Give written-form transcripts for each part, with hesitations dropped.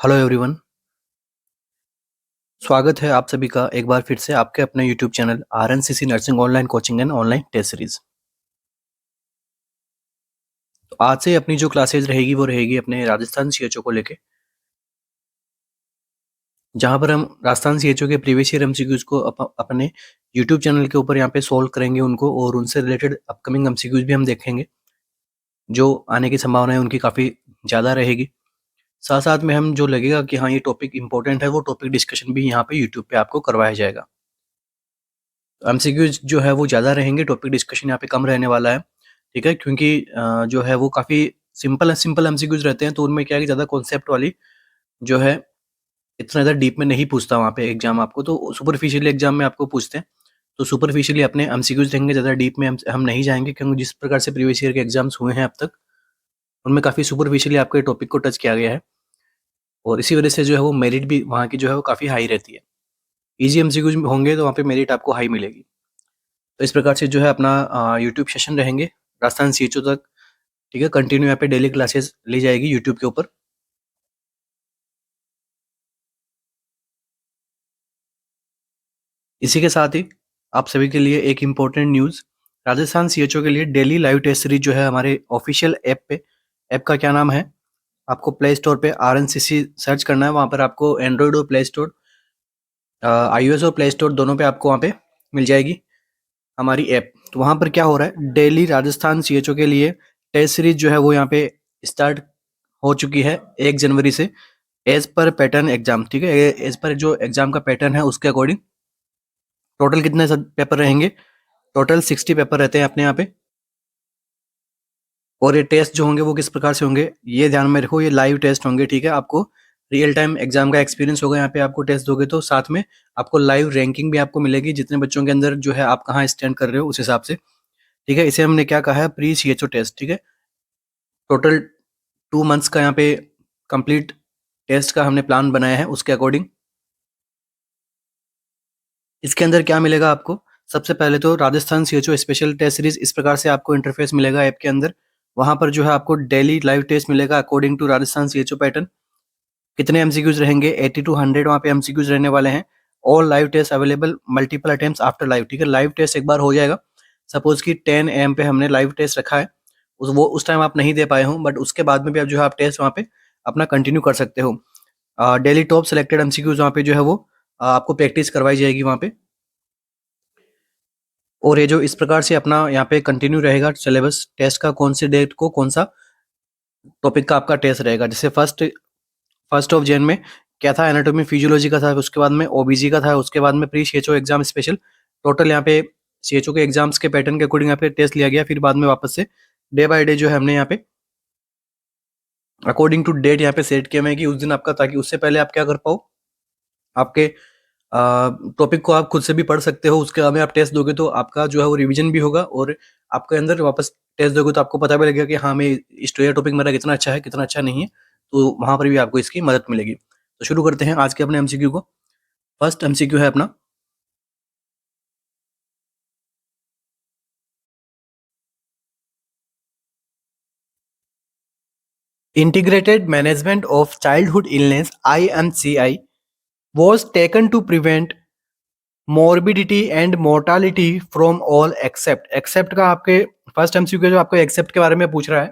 Hello everyone. स्वागत है आप सभी का एक बार फिर से आपके अपने YouTube channel RNCC nursing online coaching and online test series. तो आज से अपनी जो क्लासेज रहेगी वो रहेगी अपने राजस्थान सीएचओ को लेके, जहां पर हम राजस्थान सीएचओ के प्रीवियस ईयर एमसीक्यूज को अपने यूट्यूब चैनल के ऊपर यहाँ पे सोल्व करेंगे उनको, और उनसे रिलेटेड अपकमिंग एमसीक्यूज भी हम देखेंगे जो आने की संभावना है उनकी काफ़ी ज़्यादा रहेगी। साथ साथ में हम जो लगेगा कि हाँ ये टॉपिक इंपॉर्टेंट है वो टॉपिक डिस्कशन भी यहाँ पे यूट्यूब पे आपको करवाया जाएगा। एमसीक्यूज जो है वो ज़्यादा रहेंगे, टॉपिक डिस्कशन यहाँ पे कम रहने वाला है। ठीक है, क्योंकि जो है वो काफ़ी सिंपल सिंपल एमसीक्यूज रहते हैं, तो उनमें क्या है कि ज़्यादा कॉन्सेप्ट वाली जो है इतना ज़्यादा डीप में नहीं पूछता वहाँ पे एग्जाम आपको, तो सुपरफिशियली एग्जाम में आपको पूछते हैं। तो सुपरफिशियली अपने एमसीक्यूज देंगे, ज़्यादा डीप में हम नहीं जाएंगे, क्योंकि जिस प्रकार से प्रीवियस ईयर के एग्जाम्स हुए हैं अब तक उनमें काफ़ी सुपरफिशियली आपके टॉपिक को टच किया गया है, और इसी वजह से जो है वो मेरिट भी वहाँ की जो है वो काफ़ी हाई रहती है। ईजी एमसीक्यूज होंगे तो वहाँ पे मेरिट आपको हाई मिलेगी। तो इस प्रकार से जो है अपना यूट्यूब सेशन रहेंगे राजस्थान सीएचओ तक। ठीक है, कंटिन्यू यहाँ पे डेली क्लासेस ली जाएगी यूट्यूब के ऊपर। इसी के साथ ही आप सभी के लिए एक इम्पोर्टेंट न्यूज़, राजस्थान सीएचओ के लिए डेली लाइव टेस्ट सीरीज जो है हमारे ऑफिशियल ऐप पे, ऐप का क्या नाम है, आपको प्ले स्टोर पे आरएनसीसी सर्च करना है। वहाँ पर आपको एंड्रॉयड और प्ले स्टोर, iOS और प्ले स्टोर दोनों पे आपको वहाँ पे मिल जाएगी हमारी ऐप। तो वहाँ पर क्या हो रहा है, डेली राजस्थान सीएचओ के लिए टेस्ट सीरीज जो है वो यहाँ पे स्टार्ट हो चुकी है 1 जनवरी से, एज पर पैटर्न एग्जाम। ठीक है, एज पर जो एग्जाम का पैटर्न है उसके अकॉर्डिंग टोटल कितने पेपर रहेंगे, टोटल 60 पेपर रहते हैं अपने यहाँ पे। और ये टेस्ट जो होंगे वो किस प्रकार से होंगे ये ध्यान में रखो, ये लाइव टेस्ट होंगे। ठीक है, आपको रियल टाइम एग्जाम का एक्सपीरियंस होगा यहाँ पे, आपको टेस्ट दोगे तो साथ में आपको लाइव रैंकिंग भी आपको मिलेगी, जितने बच्चों के अंदर जो है आप कहाँ स्टैंड कर रहे हो उस हिसाब से। ठीक है, इसे हमने क्या कहा है, प्री सीएचओ टेस्ट। ठीक है, टोटल 2 मंथ्स का यहाँ पे कंप्लीट टेस्ट का हमने प्लान बनाया है, उसके अकॉर्डिंग इसके अंदर क्या मिलेगा आपको। सबसे पहले तो Rajasthan CHO special test series, इस प्रकार से आपको इंटरफेस मिलेगा ऐप के अंदर। वहां पर जो है आपको डेली लाइव टेस्ट मिलेगा according to Rajasthan CHO pattern. कितने एमसीक्यूज रहेंगे, 80 to 100 वहाँ पे एमसीक्यूज रहने वाले हैं। All live test available multiple attempts after live. ठीक है, लाइव टेस्ट एक बार हो जाएगा, सपोज कि 10 AM पे हमने लाइव टेस्ट रखा है, उस टाइम आप नहीं दे पाए हो, बट उसके बाद में भी आप जो है आप टेस्ट वहाँ पे अपना कंटिन्यू कर सकते हो। डेली टॉप सेलेक्टेड एमसीक्यूज वहाँ पे जो है वो आपको प्रैक्टिस करवाई जाएगी वहाँ पे। और ये जो इस प्रकार से अपना यहाँ पे कंटिन्यू रहेगा सिलेबस, टेस्ट का कौन सी डेट को कौन सा टॉपिक का आपका टेस्ट रहेगा। जैसे फर्स्ट ऑफ जैन में क्या था, एनाटॉमी फिजियोलॉजी का था, उसके बाद में ओबीजी का था, उसके बाद में pre CHO exam special. Total यहाँ पे सीएचओ के एग्जाम्स के पैटर्न के अकॉर्डिंग यहाँ पे टेस्ट लिया गया, फिर बाद में वापस से डे बाय डे जो है हमने यहाँ पे अकॉर्डिंग टू डेट यहाँ पे सेट किया है कि उस दिन आपका, ताकि उससे पहले आप क्या कर पाओ, आपके टॉपिक को आप खुद से भी पढ़ सकते हो, उसके बाद में आप टेस्ट दोगे तो आपका जो है वो रिवीजन भी होगा, और आपके अंदर वापस टेस्ट दोगे तो आपको पता भी लगेगा कि हाँ मैं ये टॉपिक मेरा कितना अच्छा है कितना अच्छा नहीं है, तो वहाँ पर भी आपको इसकी मदद मिलेगी। तो शुरू करते हैं आज के अपने एमसीक्यू को। फर्स्ट एमसीक्यू है अपना, integrated management of childhood illness IMCI was taken to prevent morbidity and mortality from all except का आपके फर्स्ट एमसीक्यू जो आपको एक्सेप्ट के बारे में पूछ रहा है।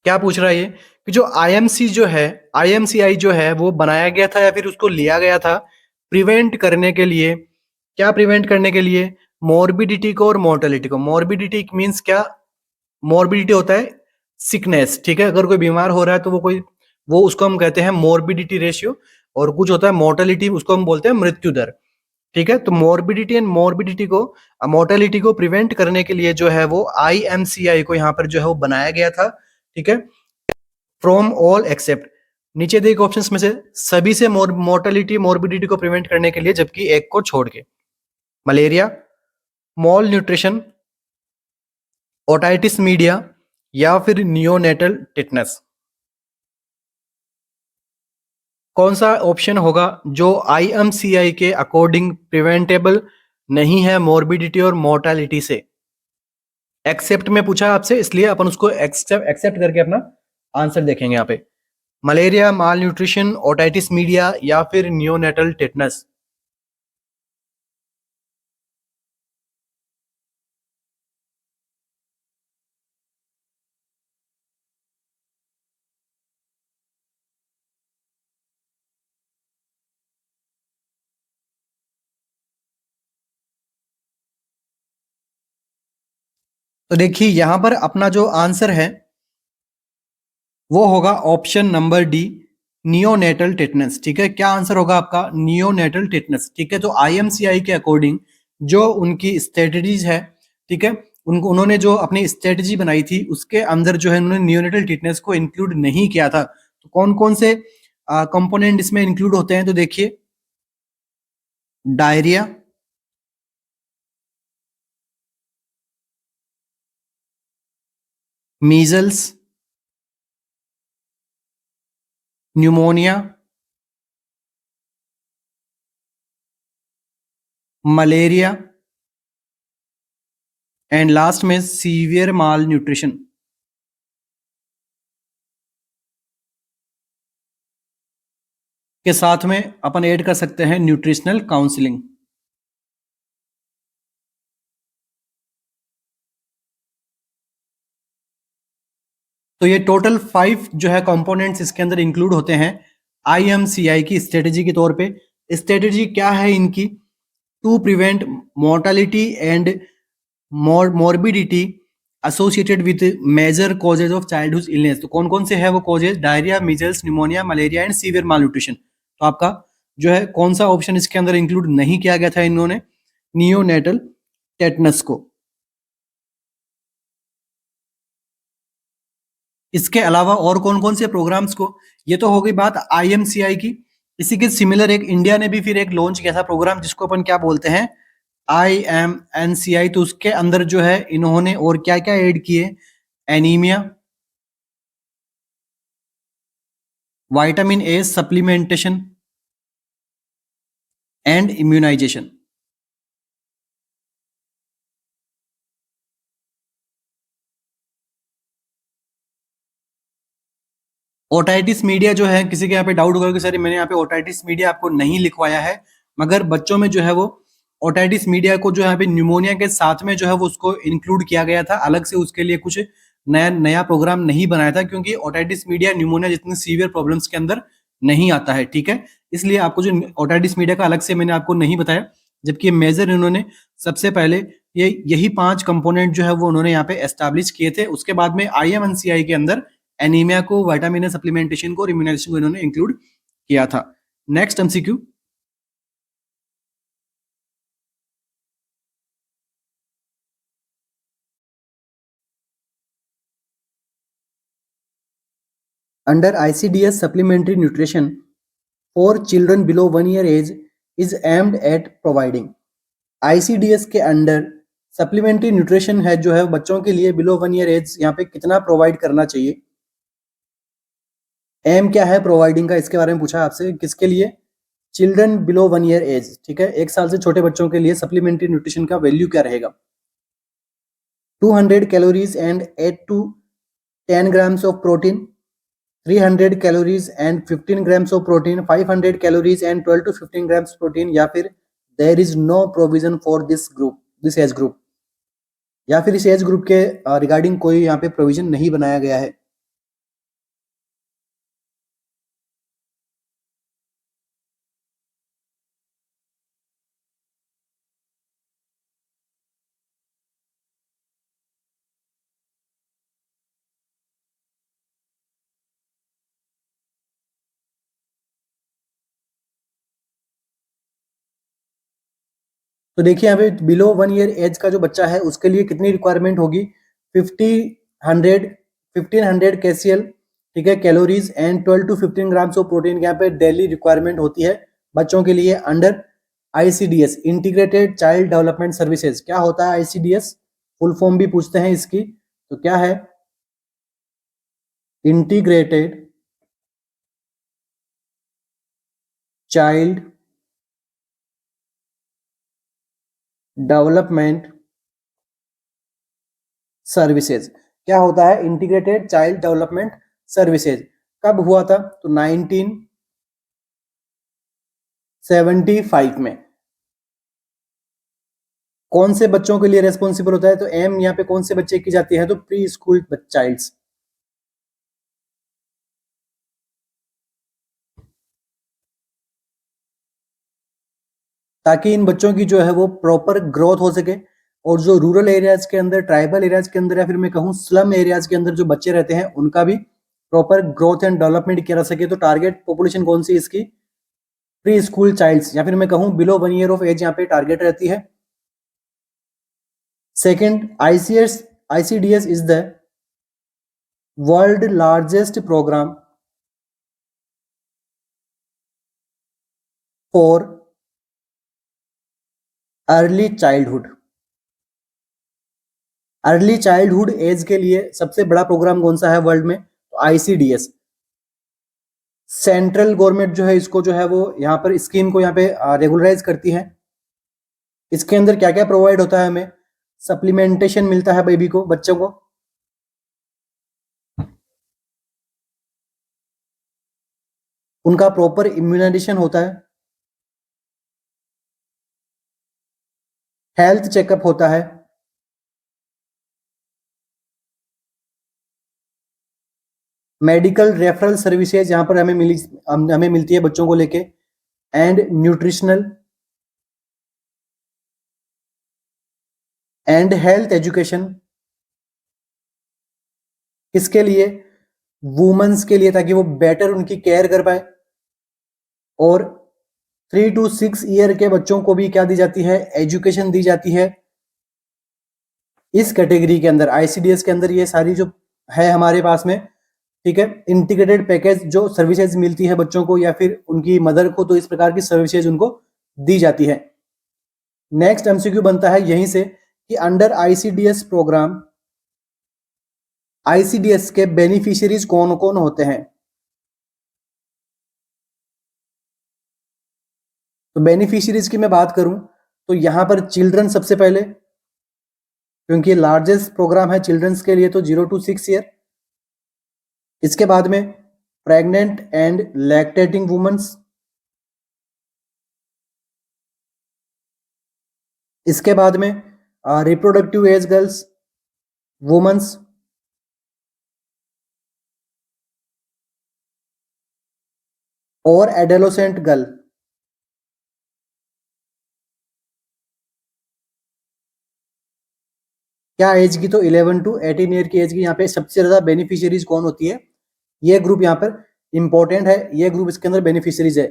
क्या पूछ रहा है ये कि जो आईएमसी जो है, आईएमसीआई जो है वो बनाया गया था या फिर उसको लिया गया था प्रिवेंट करने के लिए। क्या प्रिवेंट करने के लिए, मॉर्बिडिटी को और मोर्टेलिटी को। मॉर्बिडिटी मींस क्या, मॉर्बिडिटी होता है सिकनेस। ठीक है, अगर कोई बीमार हो रहा है तो वो उसको हम कहते हैं मॉर्बिडिटी रेशियो, और कुछ होता है मोर्टेलिटी, उसको हम बोलते हैं मृत्यु दर। ठीक है, तो मॉर्बिडिटी एंड मॉर्बिडिटी को, मोर्टेलिटी को प्रिवेंट करने के लिए जो है वो आईएमसीआई को यहाँ पर जो है वो बनाया गया था। ठीक है, फ्रॉम ऑल एक्सेप्ट, नीचे दिए गए ऑप्शंस में से सभी से मोर्टेलिटी मॉर्बिडिटी को प्रिवेंट करने के लिए, जबकि एक को छोड़ के। Malaria, mall nutrition, otitis media, या फिर नियोनेटल टिटनेस। कौन सा ऑप्शन होगा जो आईएमसीआई के अकॉर्डिंग प्रिवेंटेबल नहीं है मॉर्बिडिटी और मोर्टेलिटी से। एक्सेप्ट में पूछा आपसे, इसलिए अपन उसको एक्सेप्ट करके अपना आंसर देखेंगे यहाँ पे। मलेरिया, माल न्यूट्रिशन, ओटाइटिस मीडिया या फिर नियोनेटल टेटनस? तो देखिए यहाँ पर अपना जो आंसर है वो होगा option number D, neonatal tetanus. ठीक है, क्या आंसर होगा आपका? Neonatal tetanus. ठीक है, तो आईएमसीआई के अकॉर्डिंग जो उनकी स्ट्रेटजीज है, ठीक है, उनको उन्होंने जो अपनी स्ट्रेटजी बनाई थी उसके अंदर जो है उन्होंने नियोनेटल टेटनस को इंक्लूड नहीं किया था। तो कौन कौन से कंपोनेंट इसमें इंक्लूड होते हैं? तो देखिए, diarrhoea, measles, pneumonia, malaria and last में सीवियर माल न्यूट्रिशन। के साथ में अपन ऐड कर सकते हैं न्यूट्रिशनल काउंसलिंग। तो ये टोटल 5 जो है कंपोनेंट्स इसके अंदर इंक्लूड होते हैं आईएमसीआई की स्ट्रेटजी के तौर पे। स्ट्रेटजी क्या है इनकी? To prevent mortality and morbidity associated with major causes of childhood illness. तो कौन कौन से है वो causes? Diarrhoea, measles, pneumonia, malaria and severe malnutrition. तो आपका जो है कौन सा ऑप्शन इसके अंदर इंक्लूड नहीं किया गया था इन्होंने? नियोनेटल टेटनस को। इसके अलावा और कौन कौन से प्रोग्राम्स को? ये तो हो गई बात आईएमसीआई की। इसी के सिमिलर एक इंडिया ने भी फिर एक लॉन्च किया था प्रोग्राम जिसको अपन क्या बोलते हैं? IMNCI। तो उसके अंदर जो है इन्होंने और क्या क्या ऐड किए? Anaemia, vitamin A supplementation and immunisation. Otitis media जो है, किसी के यहाँ पे डाउट होगा कि सर मैंने यहाँ पे ओटाइटिस मीडिया आपको नहीं लिखवाया है, मगर बच्चों में जो है वो ओटाइटिस मीडिया को जो है यहाँ पे न्यूमोनिया के साथ में जो है वो उसको इंक्लूड किया गया था। अलग से उसके लिए कुछ नया नया प्रोग्राम नहीं बनाया था, क्योंकि ओटाइटिस मीडिया न्यूमोनिया जितनी सीवियर प्रॉब्लम्स के अंदर नहीं आता है। ठीक है, इसलिए आपको जो ओटाइटिस मीडिया का अलग से मैंने आपको नहीं बताया, जबकि मेजर इन्होंने सबसे पहले यही 5 कंपोनेंट जो है वो उन्होंने यहाँ पे एस्टैब्लिश किए थे। उसके बाद में आईएमएनसीआई के अंदर एनीमिया को, विटामिन ए सप्लीमेंटेशन को और इम्यूनाइजेशन को इन्होंने इंक्लूड किया था। Next MCQ. Under ICDS supplementary nutrition for children below 1 year age is aimed at providing. ICDS के अंडर सप्लीमेंट्री न्यूट्रिशन है जो है बच्चों के लिए बिलो 1 year एज यहाँ पे कितना प्रोवाइड करना चाहिए? एम क्या है प्रोवाइडिंग का, इसके बारे में पूछा आपसे। किसके लिए? Children below 1 year age. ठीक है, 1 साल से छोटे बच्चों के लिए सप्लीमेंट्री न्यूट्रिशन का वैल्यू क्या रहेगा? 200 calories and 8 to 10 grams of protein, 300 calories and 15 grams of protein, 500 calories and 12 to 15 grams protein, या फिर there is no provision for this group, this age group, या फिर इस एज ग्रुप के regarding कोई यहाँ पे प्रोविजन नहीं बनाया गया है। तो देखिए यहाँ पे बिलो 1 year एज का जो बच्चा है उसके लिए कितनी रिक्वायरमेंट होगी? 1500 कैसियल, ठीक है, calories and 12 to 15 grams of protein यहाँ पे डेली रिक्वायरमेंट होती है बच्चों के लिए under ICDS, integrated child development services. क्या होता है आईसीडीएस? फुल फॉर्म भी पूछते हैं इसकी, तो क्या है? Integrated child development services. क्या होता है इंटीग्रेटेड चाइल्ड डेवलपमेंट सर्विसेज? कब हुआ था? तो 1975 में। कौन से बच्चों के लिए रेस्पॉन्सिबल होता है? तो एम यहाँ पे कौन से बच्चे की जाती है? तो प्री स्कूल चाइल्ड्स। ताकि इन बच्चों की जो है वो प्रॉपर ग्रोथ हो सके, और जो रूरल एरियाज के अंदर, ट्राइबल एरियाज के अंदर, या फिर मैं कहूँ स्लम एरियाज के अंदर जो बच्चे रहते हैं, उनका भी प्रॉपर ग्रोथ एंड डेवलपमेंट किया जा सके। तो टारगेट पॉपुलेशन कौन सी इसकी? प्री स्कूल चाइल्ड्स, या फिर मैं कहूँ बिलो 1 ईयर ऑफ एज यहाँ पे टारगेट रहती है। Second, ICDS is the world largest programme for early childhood. Early childhood age के लिए सबसे बड़ा प्रोग्राम कौन सा है वर्ल्ड में? तो ICDS। सेंट्रल गवर्नमेंट जो है इसको जो है वो यहाँ पर स्कीम को यहाँ पे रेगुलराइज करती है। इसके अंदर क्या क्या प्रोवाइड होता है? हमें सप्लीमेंटेशन मिलता है बेबी को, बच्चों को। उनका प्रॉपर इम्यूनाइजेशन होता है, हेल्थ चेकअप होता है, मेडिकल रेफरल सर्विसेज यहाँ पर हमें मिलती है बच्चों को लेके, and nutritional and health education. किसके लिए? वुमेन्स के लिए, ताकि वो बेटर उनकी केयर कर पाए। और 3 to 6 ईयर के बच्चों को भी क्या दी जाती है? एजुकेशन दी जाती है। इस कैटेगरी के अंदर, ICDS के अंदर, ये सारी जो है हमारे पास में, ठीक है, इंटीग्रेटेड पैकेज जो सर्विसेज मिलती है बच्चों को या फिर उनकी मदर को, तो इस प्रकार की सर्विसेज उनको दी जाती है। नेक्स्ट MCQ बनता है यहीं से कि अंडर ICDS प्रोग्राम, ICDS के बेनिफिशियरीज कौन कौन होते हैं? तो बेनिफिशियरीज की मैं बात करूं तो यहां पर चिल्ड्रन सबसे पहले, क्योंकि लार्जेस्ट प्रोग्राम है चिल्ड्रंस के लिए, तो 0 to 6 ईयर। इसके बाद में प्रेग्नेंट एंड लैक्टेटिंग वुमेन्स। इसके बाद में रिप्रोडक्टिव एज गर्ल्स, वुमेन्स। और एडोलेसेंट गर्ल। क्या एज की? तो 11 to 18 ईयर की एज की यहाँ पे सबसे ज्यादा बेनिफिशियरीज कौन होती है? ये ग्रुप यहाँ पर इंपॉर्टेंट है, ये ग्रुप इसके अंदर बेनिफिशियरीज है।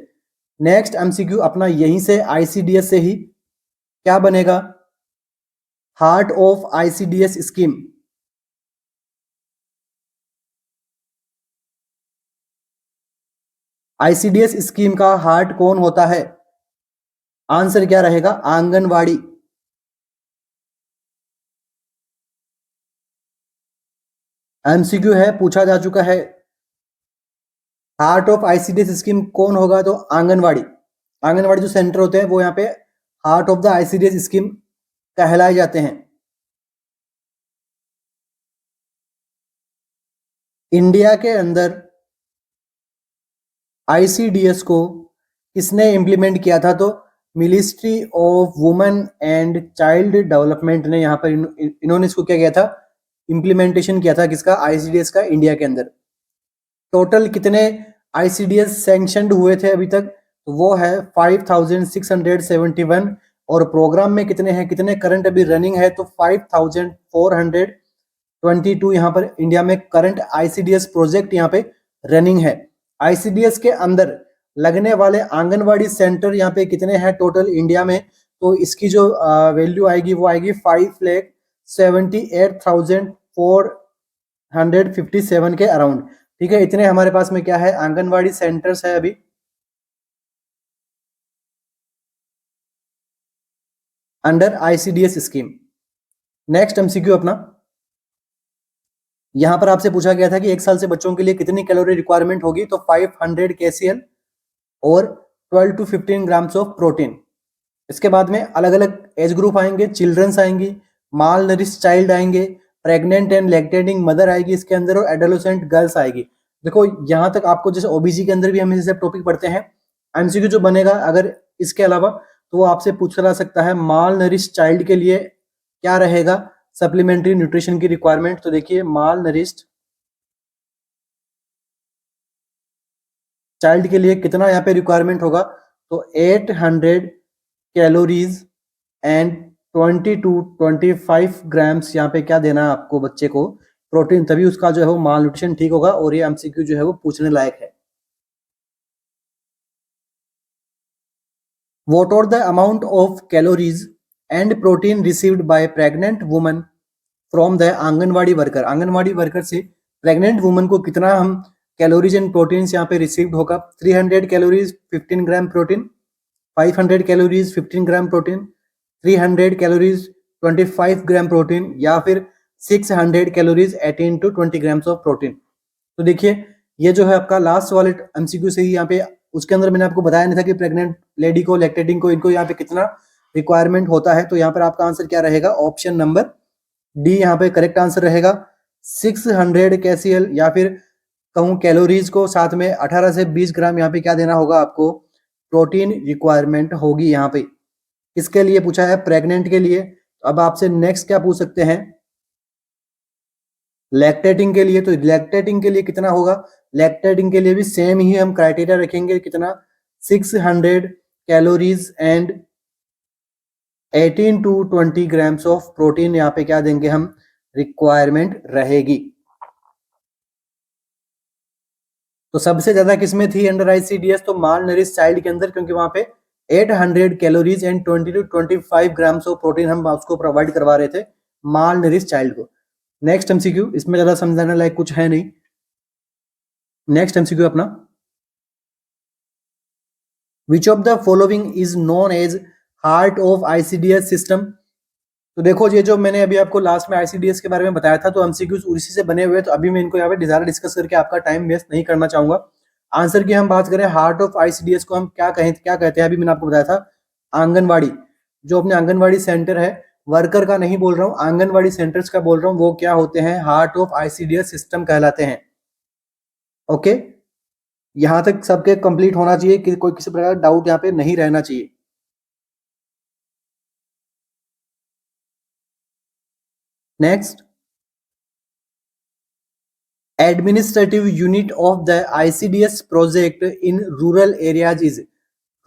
नेक्स्ट MCQ अपना यहीं से ICDS से ही क्या बनेगा? Heart of ICDS scheme. ICDS scheme का हार्ट कौन होता है? आंसर क्या रहेगा? आंगनवाड़ी। MCQ है, पूछा जा चुका है। हार्ट ऑफ ICDS स्कीम कौन होगा? तो आंगनवाड़ी। आंगनवाड़ी जो सेंटर होते हैं वो यहाँ पे heart of the ICDS scheme कहलाए जाते हैं। इंडिया के अंदर ICDS को किसने इंप्लीमेंट किया था? तो ministry of women and child development ने यहाँ पर इन्होंने इसको क्या किया था? इंप्लीमेंटेशन किया था। किसका? ICDS का, इंडिया के अंदर। टोटल कितने ICDS सैंक्शनड हुए थे अभी तक? तो वो है 5671। और प्रोग्राम में कितने हैं, कितने करंट अभी रनिंग है? तो 5422 यहाँ पर इंडिया में करंट ICDS प्रोजेक्ट यहाँ पे रनिंग है। ICDS के अंदर लगने वाले आंगनवाड़ी सेंटर यहाँ पे कितने हैं टोटल इंडिया में? तो इसकी जो वैल्यू आएगी वो आएगी 5,78,457 के अराउंड। ठीक है, इतने हमारे पास में क्या है? आंगनवाड़ी सेंटर्स है अभी under ICDS scheme. Next MCQ अपना, यहां पर आपसे पूछा गया था कि एक साल से बच्चों के लिए कितनी कैलोरी रिक्वायरमेंट होगी? तो 500 kcal और 12 to 15 ग्राम्स ऑफ प्रोटीन। इसके बाद में अलग अलग एज ग्रुप आएंगे, चिल्ड्रंस आएंगी, माल नरिश चाइल्ड आएंगे, प्रेग्नेंट एंड लैक्टेटिंग मदर आएगी इसके अंदर, और एडोलेसेंट गर्ल्स आएगी। देखो यहाँ तक आपको जैसे ओबीसी के अंदर भी हम जैसे टॉपिक पढ़ते हैं, एमसीक्यू जो बनेगा अगर इसके अलावा, तो वो आपसे पूछा सकता है माल नरिश चाइल्ड के लिए क्या रहेगा सप्लीमेंट्री न्यूट्रिशन की रिक्वायरमेंट। तो देखिए माल नरिश्ड चाइल्ड के लिए कितना यहाँ पे रिक्वायरमेंट होगा, तो 800 कैलोरीज एंड 20 टू 25 ग्राम्स यहाँ पे क्या देना है आपको बच्चे को प्रोटीन, तभी उसका जो है वो माल न्यूट्रिशन ठीक होगा। और ये एमसीक्यू जो है वो पूछने लायक है। What are the amount of calories and protein received by pregnant woman from the anganwadi worker. Anganwadi worker से प्रेग्नेंट वुमन को कितना हम कैलोरीज एंड प्रोटीन्स यहाँ पे रिसीव्ड होगा। 300 calories 15 gram protein, 500 calories 15 gram protein, 300 calories 25 gram protein, या फिर 600 calories 18 to 20 grams of protein. तो देखिए ये जो है आपका लास्ट वाले एमसीक्यू से ही यहाँ पे, उसके अंदर मैंने आपको बताया नहीं था कि प्रेग्नेंट लेडी को, लैक्टेटिंग को, इनको यहाँ पे कितना रिक्वायरमेंट होता है। तो यहाँ पर आपका आंसर क्या रहेगा, ऑप्शन नंबर डी यहाँ पे करेक्ट आंसर रहेगा। 600 कैसीएल या फिर कहूँ कैलोरीज को साथ में 18 से 20 ग्राम यहाँ पे क्या देना होगा आपको, प्रोटीन रिक्वायरमेंट होगी यहाँ पे। किसके लिए पूछा है, प्रेग्नेंट के लिए। अब आपसे नेक्स्ट क्या पूछ सकते हैं, लैक्टेटिंग के लिए। तो लैक्टेटिंग के लिए कितना होगा, लैक्टेटिंग के लिए भी सेम ही हम क्राइटेरिया रखेंगे, कितना 600 calories and 18 to 20 grams of protein यहाँ पे क्या देंगे हम, रिक्वायरमेंट रहेगी। तो सबसे ज्यादा किसमें थी अंडर आईसीडीएस, तो माल नरिश चाइल्ड के अंदर, क्योंकि वहां पे 800 calories and 20 to 25 grams of protein हम उसको प्रोवाइड करवा रहे थे माल नरिश चाइल्ड को। नेक्स्ट एमसीक्यू, इसमें ज्यादा समझाने लायक कुछ है नहीं। नेक्स्ट एमसीक्यू अपना, which of the following is known as heart of ICDS system. तो देखो ये जो मैंने अभी आपको लास्ट में आईसीडीएस के बारे में बताया था, तो एमसीक्यूज उसी से बने हुए, तो अभी मैं इनको यहाँ पे डिजायर डिस्कस करके आपका टाइम वेस्ट नहीं करना चाहूंगा। आंसर की हम बात करें, हार्ट ऑफ आईसीडीएस को हम क्या कहते हैं, अभी मैंने आपको बताया था आंगनवाड़ी, जो अपने आंगनवाड़ी सेंटर है, वर्कर का नहीं बोल रहा हूँ, आंगनवाड़ी सेंटर्स का बोल रहा हूँ, वो क्या होते हैं, हार्ट ऑफ आईसीडीएस सिस्टम कहलाते हैं। ओके, यहां तक सबके कंप्लीट होना चाहिए कि कोई किसी प्रकार का डाउट यहाँ पे नहीं रहना चाहिए। Next, administrative unit of the ICDS project in rural areas is.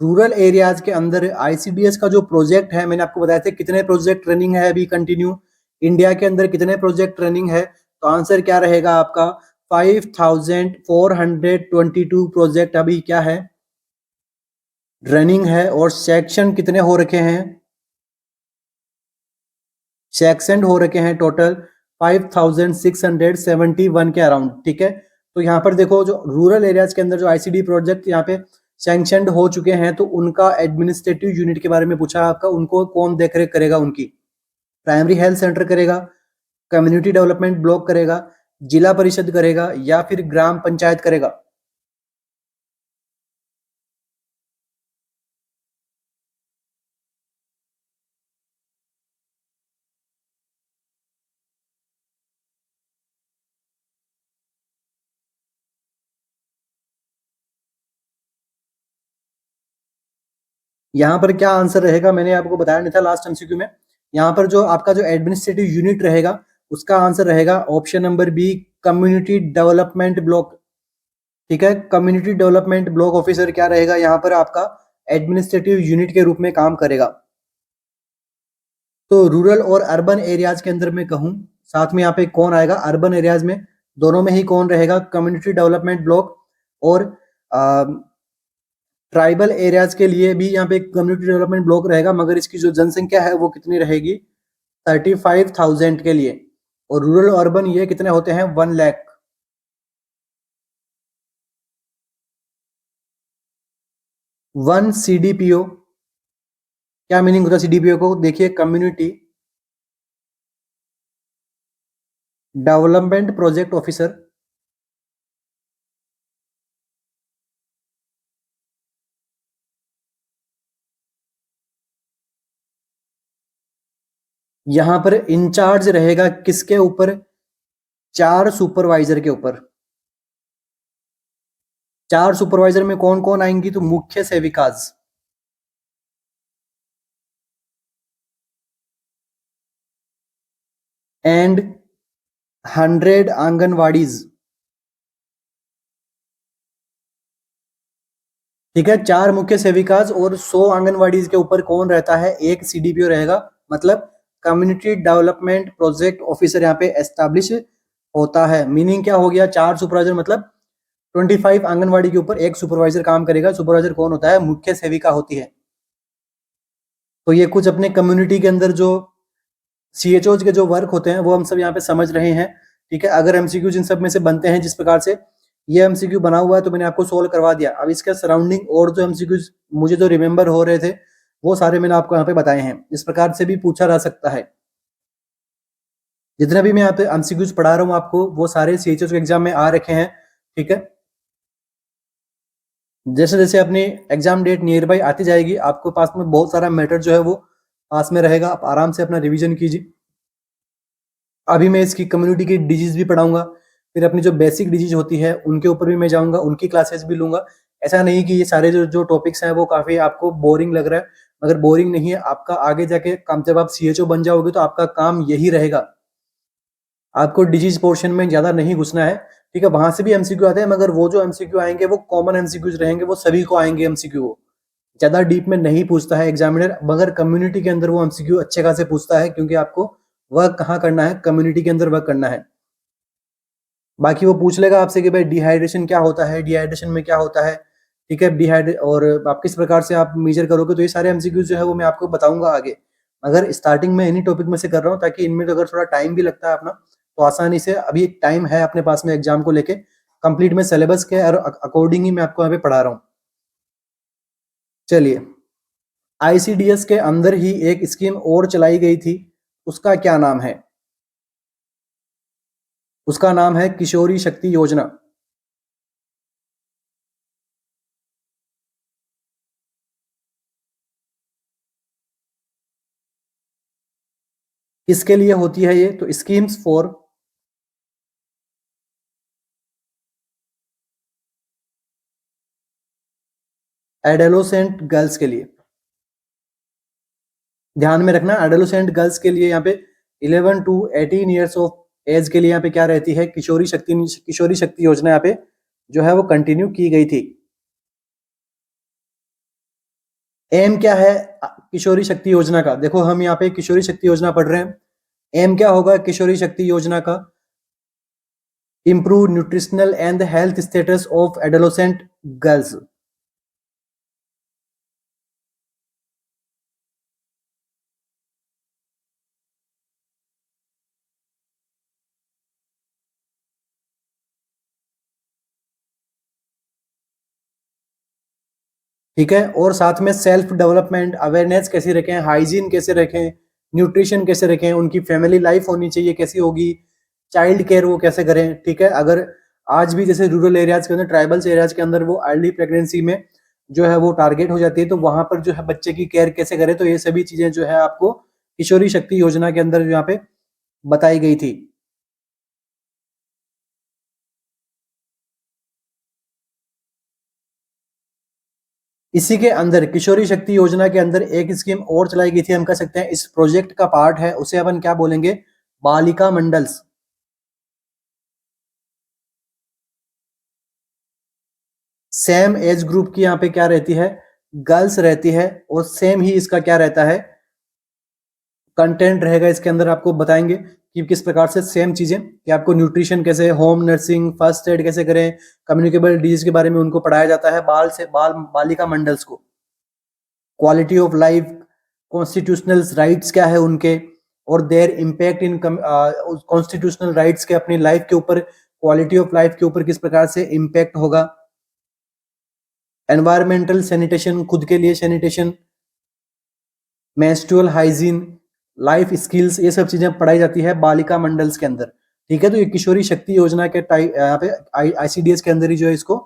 Rural areas के अंदर आईसीडीएस का जो प्रोजेक्ट है, मैंने आपको बताया था कितने प्रोजेक्ट रनिंग है अभी कंटिन्यू, इंडिया के अंदर कितने प्रोजेक्ट रनिंग है। तो आंसर क्या रहेगा आपका, 5422 प्रोजेक्ट अभी क्या है, रनिंग है। और सेक्शन कितने हो रखे हैं, सेक्शन हो रखे हैं टोटल 5671 के अराउंड। ठीक है, तो यहाँ पर देखो जो रूरल एरियाज के अंदर जो आईसीडी प्रोजेक्ट यहाँ पे सैंक्शनड हो चुके हैं, तो उनका एडमिनिस्ट्रेटिव यूनिट के बारे में पूछा आपका, उनको कौन देखरेख करेगा उनकी, प्राइमरी हेल्थ सेंटर करेगा, कम्युनिटी डेवलपमेंट ब्लॉक करेगा, जिला परिषद करेगा, या फिर ग्राम पंचायत करेगा। यहाँ पर क्या आंसर रहेगा, मैंने आपको बताया नहीं था लास्ट एमसीक्यू में। यहाँ पर जो आपका जो एडमिनिस्ट्रेटिव यूनिट रहेगा, उसका आंसर रहेगा option number B, community development block. ठीक है, कम्युनिटी डेवलपमेंट ब्लॉक ऑफिसर क्या रहेगा यहाँ पर आपका, एडमिनिस्ट्रेटिव यूनिट के रूप में काम करेगा। तो रूरल और अर्बन एरियाज के अंदर मैं कहूँ, साथ में यहाँ पे कौन आएगा, अर्बन एरियाज में दोनों में ही कौन रहेगा, कम्युनिटी डेवलपमेंट ब्लॉक। और ट्राइबल एरियाज के लिए भी यहाँ पे कम्युनिटी डेवलपमेंट ब्लॉक रहेगा, मगर इसकी जो जनसंख्या है वो कितनी रहेगी, 35,000 के लिए। और रूरल अर्बन ये कितने होते हैं, 1 लाख। वन सीडीपीओ, क्या मीनिंग होता है सीडीपीओ को, देखिए कम्युनिटी डेवलपमेंट प्रोजेक्ट ऑफिसर। यहां पर इंचार्ज रहेगा किसके ऊपर, 4 सुपरवाइजर के ऊपर। 4 सुपरवाइजर में कौन कौन आएंगी? तो मुख्य सेविकाज एंड 100 आंगनवाड़ीज। ठीक है, 4 मुख्य सेविकाज और 100 आंगनवाड़ीज के ऊपर कौन रहता है? एक सीडीपीओ रहेगा, मतलब कम्युनिटी डेवलपमेंट प्रोजेक्ट ऑफिसर यहाँ पे एस्टैब्लिश होता है। मीनिंग क्या हो गया? 4 सुपरवाइजर मतलब 25 आंगनवाड़ी के ऊपर एक सुपरवाइजर काम करेगा। सुपरवाइजर कौन होता है? मुख्य सेविका होती है। तो ये कुछ अपने कम्युनिटी के अंदर जो सीएचओ के जो वर्क होते हैं वो हम सब यहाँ पे समझ रहे हैं। ठीक है, अगर एमसीक्यू इन सब में से बनते हैं जिस प्रकार से ये एमसीक्यू बना हुआ है तो मैंने आपको सोल्व करवा दिया। अब इसके सराउंडिंग और जो एमसीक्यू मुझे जो रिमेंबर हो रहे थे वो सारे मैंने आपको यहाँ पे बताए हैं। इस प्रकार से भी पूछा जा सकता है। जितने भी मैं यहाँ पे एमसीक्यूज पढ़ा रहा हूँ आपको वो सारे सीएचओ के एग्जाम में आ रखे हैं। ठीक है, जैसे जैसे अपनी एग्जाम डेट नियर बाई आती जाएगी आपको पास में बहुत सारा मैटर जो है वो पास में रहेगा। आप आराम से अपना रिवीजन कीजिए। अभी मैं इसकी कम्युनिटी की डिजीज भी पढ़ाऊंगा, फिर अपनी जो बेसिक डिजीज होती है उनके ऊपर भी मैं जाऊंगा, उनकी क्लासेस भी लूंगा। ऐसा नहीं कि ये सारे जो जो टॉपिक्स हैं वो काफी आपको बोरिंग लग रहा है, मगर बोरिंग नहीं है। आपका आगे जाके काम, जब आप सीएचओ बन जाओगे तो आपका काम यही रहेगा। आपको डिजीज पोर्शन में ज्यादा नहीं घुसना है। ठीक है, वहां से भी एमसीक्यू आते हैं, मगर वो जो एमसीक्यू आएंगे वो कॉमन एमसीक्यूज रहेंगे, वो सभी को आएंगे एमसीक्यू। ज्यादा डीप में नहीं पूछता है एग्जामिनर, मगर कम्युनिटी के अंदर वो एमसीक्यू अच्छे खासे पूछता है, क्योंकि आपको वर्क कहाँ करना है? कम्युनिटी के अंदर वर्क करना है। बाकी वो पूछ लेगा आपसे कि भाई डिहाइड्रेशन क्या होता है, डिहाइड्रेशन में क्या होता है। ठीक है, डिहाइड्रेट और आप किस प्रकार से आप मेजर करोगे, तो ये सारे एमसीक्यूज जो है वो मैं आपको बताऊंगा आगे। मगर स्टार्टिंग में इन्हीं टॉपिक में से कर रहा हूँ ताकि इनमें तो अगर थोड़ा टाइम भी लगता है अपना तो आसानी से, अभी एक टाइम है अपने पास में एग्जाम को लेके, कंप्लीट में सिलेबस के अकॉर्डिंग ही मैं आपको यहाँ पे पढ़ा रहा हूँ। चलिए, आईसीडीएस के अंदर ही एक स्कीम और चलाई गई थी, उसका क्या नाम है? उसका नाम है किशोरी शक्ति योजना। किसके लिए होती है ये? तो स्कीम्स फॉर एडोलेसेंट गर्ल्स के लिए। ध्यान में रखना, एडोलेसेंट गर्ल्स के लिए यहाँ पे 11 टू 18 ईयर्स ऑफ एज के लिए यहाँ पे क्या रहती है? किशोरी शक्ति योजना यहाँ पे जो है वो कंटिन्यू की गई थी। एम क्या है किशोरी शक्ति योजना का? देखो हम यहाँ पे किशोरी शक्ति योजना पढ़ रहे हैं। एम क्या होगा किशोरी शक्ति योजना का? Improve nutritional and health status of adolescent girls. ठीक है, और साथ में सेल्फ डेवलपमेंट अवेयरनेस कैसे रखें, हाइजीन कैसे रखें, न्यूट्रिशन कैसे रखें, उनकी फैमिली लाइफ होनी चाहिए कैसी होगी, चाइल्ड केयर वो कैसे करें। ठीक है, अगर आज भी जैसे रूरल एरियाज के अंदर, ट्राइबल्स एरियाज के अंदर वो अर्ली प्रेगनेंसी में जो है वो टारगेट हो जाती है, तो वहां पर जो है बच्चे की केयर कैसे करें, तो ये सभी चीजें जो है आपको किशोरी शक्ति योजना के अंदर यहाँ पे बताई गई थी। इसी के अंदर किशोरी शक्ति योजना के अंदर एक स्कीम और चलाई गई थी, हम कह सकते हैं इस प्रोजेक्ट का पार्ट है, उसे अपन क्या बोलेंगे? बालिका मंडल्स। सेम एज ग्रुप की यहाँ पे क्या रहती है? गर्ल्स रहती है, और सेम ही इसका क्या रहता है? कंटेंट रहेगा इसके अंदर। आपको बताएंगे कि किस प्रकार से सेम चीजें, कि आपको न्यूट्रिशन कैसे, होम नर्सिंग, फर्स्ट एड कैसे करें, कम्युनिकेबल डिजीज के बारे में उनको पढ़ाया जाता है बालिका मंडल्स को। Quality of life, constitutional rights क्या है उनके, और there impact in constitutional rights के अपनी लाइफ के ऊपर, क्वालिटी ऑफ लाइफ के ऊपर किस प्रकार से इम्पैक्ट होगा। एनवायरमेंटल सैनिटेशन, खुद के लिए sanitation, menstrual hygiene, life skills, ये सब चीजें पढ़ाई जाती है बालिका मंडल्स के अंदर। ठीक है, तो ये किशोरी शक्ति योजना के यहाँ पे आईसीडीएस के अंदर ही जो है इसको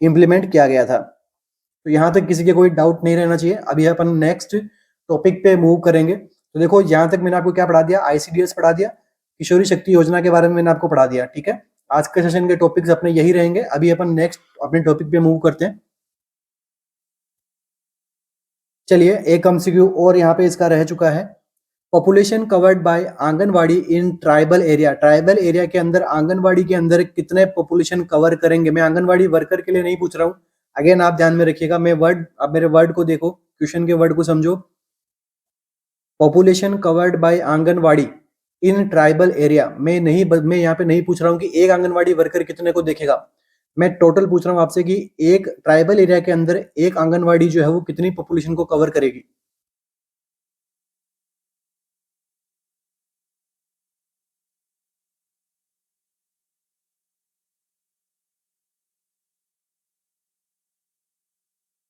इम्प्लीमेंट किया गया था। तो यहाँ तक किसी के कोई डाउट नहीं रहना चाहिए। अभी अपन नेक्स्ट टॉपिक पे मूव करेंगे। तो देखो यहाँ तक मैंने आपको क्या पढ़ा दिया? आईसीडीएस पढ़ा दिया, किशोरी शक्ति योजना के बारे में मैंने आपको पढ़ा दिया। ठीक है, आज के सेशन के टॉपिक्स अपने यही रहेंगे। अभी अपन नेक्स्ट अपने टॉपिक पे मूव करते हैं। चलिए एक एमसीक्यू और यहाँ पे इसका रह चुका है। Population covered by anganwadi in tribal area, tribal area के अंदर आंगनवाड़ी के अंदर कितने पॉपुलेशन कवर करेंगे। मैं आंगनवाड़ी वर्कर के लिए नहीं पूछ रहा हूँ, अगेन आप ध्यान में रखिएगा। मैं वर्ड, आप मेरे वर्ड को देखो, क्वेश्चन के वर्ड को समझो। Population covered by anganwadi in tribal area, मैं यहाँ पे नहीं पूछ रहा हूँ कि एक आंगनवाड़ी वर्कर कितने को देखेगा। मैं टोटल पूछ रहा हूँ आपसे कि एक ट्राइबल एरिया के अंदर एक आंगनवाड़ी जो है वो कितनी पॉपुलेशन को कवर करेगी।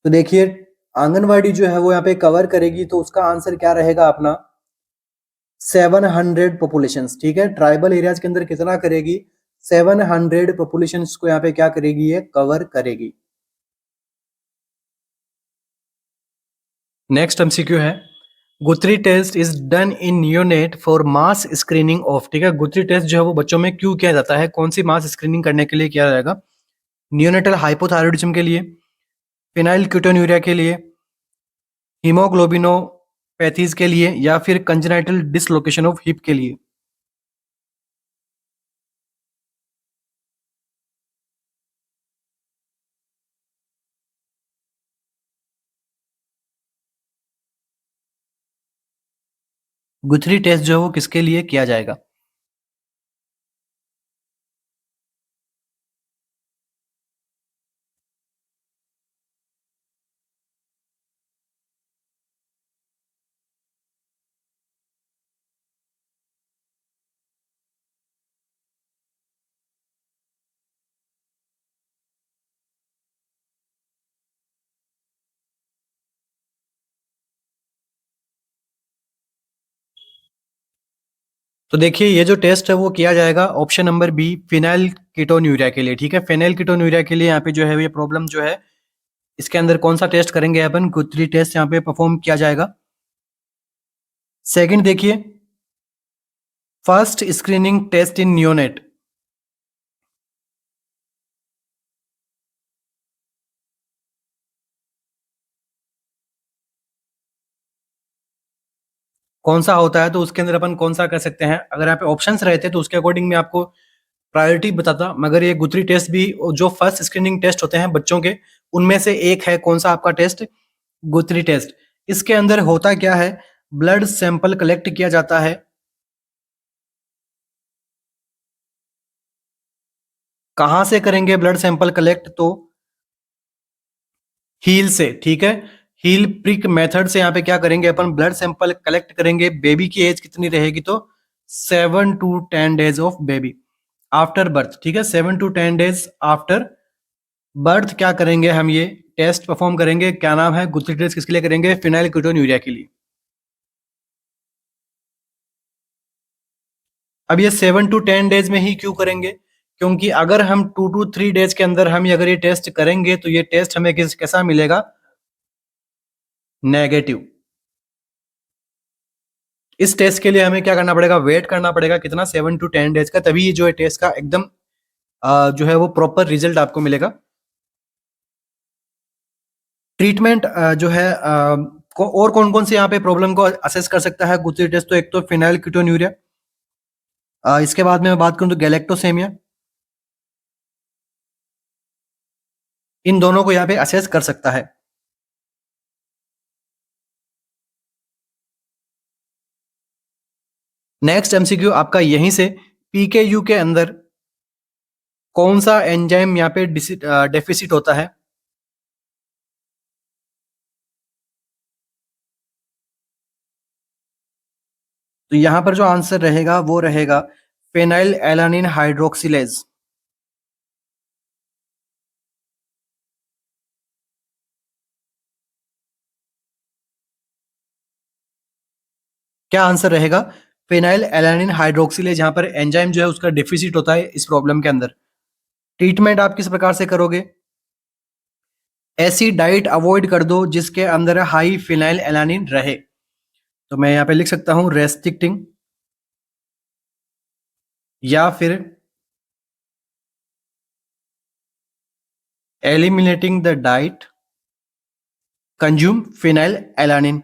तो देखिए आंगनवाड़ी जो है वो यहाँ पे कवर करेगी, तो उसका आंसर क्या रहेगा अपना 700 पॉपुलेशन। ठीक है, ट्राइबल एरियाज के अंदर कितना करेगी, 700 पॉपुलेशन को यहाँ पे क्या करेगी, ये कवर करेगी। नेक्स्ट एमसीक्यू है, Guthrie test is done in neonate for mass screening of. ठीक है, गुथरी टेस्ट जो है वो बच्चों में क्यों किया जाता है, कौन सी मास स्क्रीनिंग करने के लिए किया जाएगा। नियोनेटल हाइपोथायरॉयडिज्म के लिए, फिनाइल कीटोन्यूरिया के लिए, हीमोग्लोबिनोपैथीज के लिए, या फिर कंजेनाइटल डिसलोकेशन ऑफ हिप के लिए। गुथरी टेस्ट जो है वो किसके लिए किया जाएगा। तो देखिए ये जो टेस्ट है वो किया जाएगा option number B, phenylketonuria के लिए। ठीक है, फिनाइल कीटोन्यूरिया के लिए यहाँ पे जो है ये प्रॉब्लम जो है, इसके अंदर कौन सा टेस्ट करेंगे अपन, गुथरी टेस्ट यहाँ पे परफॉर्म किया जाएगा। सेकंड देखिए, फर्स्ट स्क्रीनिंग टेस्ट इन नियोनेट, कौन सा होता है, तो उसके अंदर अपन कौन सा कर सकते हैं। अगर यहाँ पे ऑप्शंस रहते तो उसके अकॉर्डिंग मैं आपको प्रायोरिटी बताता, मगर ये गुथरी टेस्ट भी जो फर्स्ट स्क्रीनिंग टेस्ट होते हैं बच्चों के, उनमें से एक है। कौन सा आपका टेस्ट, गुथरी टेस्ट। इसके अंदर होता क्या है, ब्लड सैंपल कलेक्ट किया जाता है। कहां से करेंगे ब्लड सैंपल कलेक्ट, तो हील से। ठीक है, हील प्रिक मेथड से यहाँ पे क्या करेंगे अपन, ब्लड सैंपल कलेक्ट करेंगे। बेबी की एज कितनी रहेगी, तो 7 to 10 days of baby after birth. ठीक है, 7 to 10 days आफ्टर बर्थ क्या करेंगे हम, ये टेस्ट परफॉर्म करेंगे। क्या नाम है, गुथरी टेस्ट किसके लिए करेंगे, फिनाइल कीटोन्यूरिया के लिए। अब ये 7 to 10 days में ही क्यों करेंगे, क्योंकि अगर हम 2 to 3 days के अंदर हम अगर ये टेस्ट करेंगे तो ये टेस्ट हमें कैसा मिलेगा, नेगेटिव। इस टेस्ट के लिए हमें क्या करना पड़ेगा, वेट करना पड़ेगा कितना, 7 to 10 days का, तभी जो है टेस्ट का एकदम जो है वो प्रॉपर रिजल्ट आपको मिलेगा। ट्रीटमेंट जो है और कौन कौन से यहाँ पे प्रॉब्लम को असेस कर सकता है गुथरी टेस्ट, तो एक तो फिनाइल कीटोन्यूरिया, इसके बाद में मैं बात करूं तो गैलेक्टोसेमिया, इन दोनों को यहाँ पे असेस कर सकता है। नेक्स्ट एमसीक्यू आपका यहीं से, पीकेयू के अंदर कौन सा एंजाइम यहाँ पे डेफिसिट होता है। तो यहां पर जो आंसर रहेगा वो रहेगा फेनाइल एलानिन हाइड्रोक्सिलेज। क्या आंसर रहेगा, फेनाइल एलानिन हाइड्रोक्सिलेज। यहाँ पर एंजाइम जो है उसका डेफिसिट होता है इस प्रॉब्लम के अंदर। ट्रीटमेंट आप किस प्रकार से करोगे, ऐसी डाइट अवॉइड कर दो जिसके अंदर हाई फिनाइल एलानिन रहे। तो मैं यहाँ पे लिख सकता हूँ रेस्ट्रिक्टिंग, या फिर eliminating the diet consume phenyl alanine.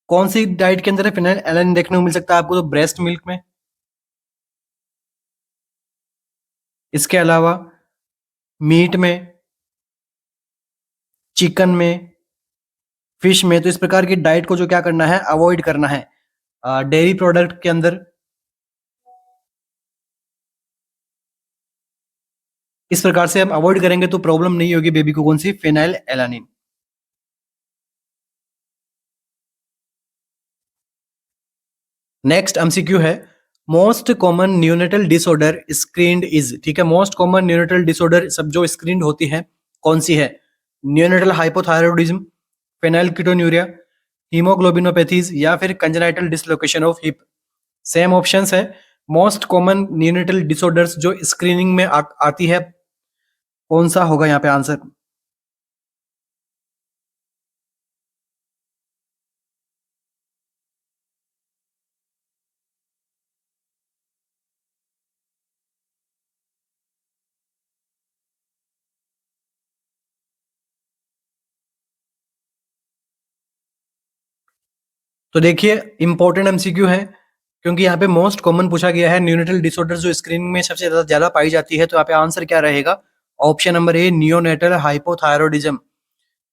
कौन सी डाइट के अंदर है फिनाइल एलानिन देखने को मिल सकता है आपको? तो ब्रेस्ट मिल्क में। इसके अलावा मीट में, चिकन में, फिश में। तो इस प्रकार की डाइट को जो क्या करना है, अवॉइड करना है। डेयरी प्रोडक्ट के अंदर इस प्रकार से हम अवॉइड करेंगे तो प्रॉब्लम नहीं होगी बेबी को। कौन सी? Phenyl alanine. नेक्स्ट एमसीक्यू है, most common neonatal disorder screened is. ठीक है, मोस्ट कॉमन न्यूनेटल डिसऑर्डर सब जो स्क्रीन्ड होती है कौन सी है? न्यूनेटल हाइपोथायरॉयडिज्म, फेनाइलकीटोन्यूरिया, हीमोग्लोबिनोपैथीज या फिर congenital dislocation of hip. Same options है। मोस्ट कॉमन न्यूनेटल डिसऑर्डर्स जो स्क्रीनिंग में आती है, कौन सा होगा यहाँ पे आंसर? तो देखिए इंपॉर्टेंट एमसीक्यू है, क्योंकि यहाँ पे मोस्ट कॉमन पूछा गया है न्यूनेटल डिसऑर्डर जो स्क्रीनिंग में सबसे ज्यादा पाई जाती है। तो यहाँ पे आंसर क्या रहेगा? ऑप्शन नंबर ए, नियोनेटल हाइपोथायरॉयडिज्म।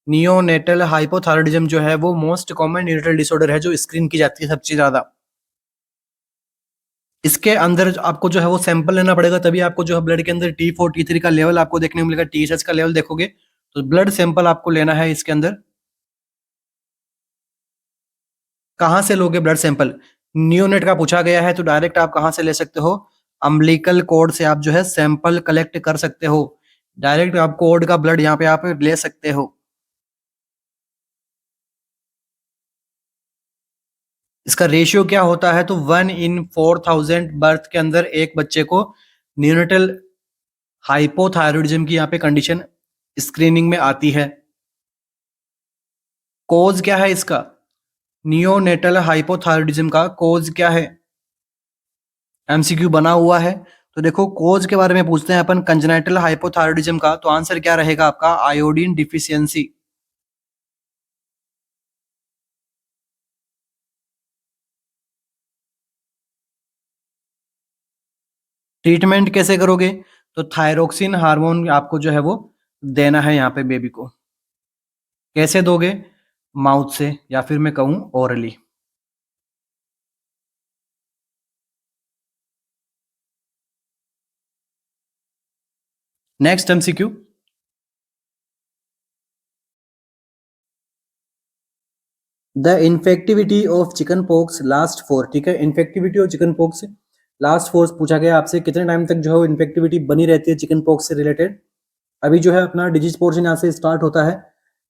नियोनेटल हाइपोथायरॉयडिज्म जो है वो मोस्ट कॉमन न्यूनेटल डिसऑर्डर है जो स्क्रीन की जाती है सबसे ज्यादा। इसके अंदर आपको जो है वो सैंपल लेना पड़ेगा, तभी आपको जो है ब्लड के अंदर T4 T3 का लेवल आपको देखने को मिलेगा। TSH का लेवल देखोगे तो ब्लड सैंपल आपको लेना है। इसके अंदर कहाँ से लोगे ब्लड सैंपल? नियोनेट का पूछा गया है तो डायरेक्ट आप कहाँ से ले सकते हो? अम्बिलिकल कोड से आप जो है सैंपल कलेक्ट कर सकते हो। डायरेक्ट आप कोड का ब्लड यहाँ पे आप ले सकते हो। इसका रेशियो क्या होता है? तो 1/4000 बर्थ के अंदर एक बच्चे को न्यूनेटल हाइपोथायरॉयडिज्म की यहाँ पे कंडीशन स्क्रीनिंग में आती है। कोज क्या है इसका? नियोनेटल हाइपोथायरॉयडिज्म का कोज क्या है? एमसीक्यू बना हुआ है। तो देखो कोज के बारे में पूछते हैं अपन कंजेनाइटल हाइपोथायरॉयडिज्म का, तो आंसर क्या रहेगा आपका? Iodine deficiency. ट्रीटमेंट कैसे करोगे? तो थायरोक्सिन हार्मोन आपको जो है वो देना है यहाँ पे बेबी को। कैसे दोगे? माउथ से या फिर मैं कहूँ orally. Next MCQ, the infectivity of chicken pox last for. ठीक है, infectivity of chicken pox last force पूछा गया आपसे, कितने टाइम तक जो है इन्फेक्टिविटी बनी रहती है चिकन पॉक्स से रिलेटेड। अभी जो है अपना डिजीज पोर्शन यहाँ से स्टार्ट होता है।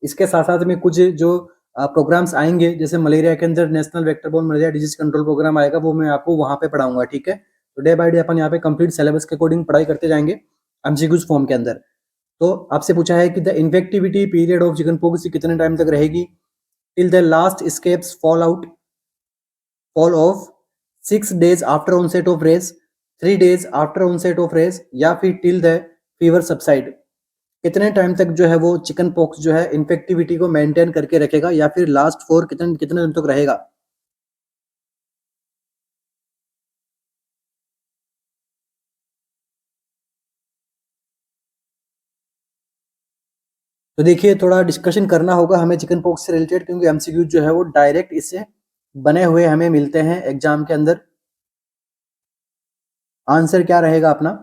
इसके साथ साथ में कुछ जो प्रोग्राम्स आएंगे, जैसे मलेरिया के अंदर national vector borne malaria disease control programme आएगा, वो मैं आपको वहां पे पढ़ाऊंगा। ठीक है, तो डे बाय डे अपन यहाँ पे कंप्लीट सिलेबस के अकॉर्डिंग पढ़ाई करते जाएंगे एमसीक्यूज फॉर्म के अंदर। तो आपसे पूछा है कि the infectivity period of chicken pox कितने टाइम तक रहेगी? Till the last escapes fall off, 6 days after onset of raise, 3 days after onset of raise, या फिर टिल द फीवर सबसाइड। कितने टाइम तक जो है वो चिकन पॉक्स जो है इन्फेक्टिविटी को मेंटेन करके रखेगा, या फिर लास्ट फोर कितने कितने दिन तक रहेगा? तो देखिए थोड़ा डिस्कशन करना होगा हमें चिकन पॉक्स से रिलेटेड, क्योंकि एमसीक्यू जो है वो डायरेक्ट इससे बने हुए हमें मिलते हैं एग्जाम के अंदर। आंसर क्या रहेगा अपना?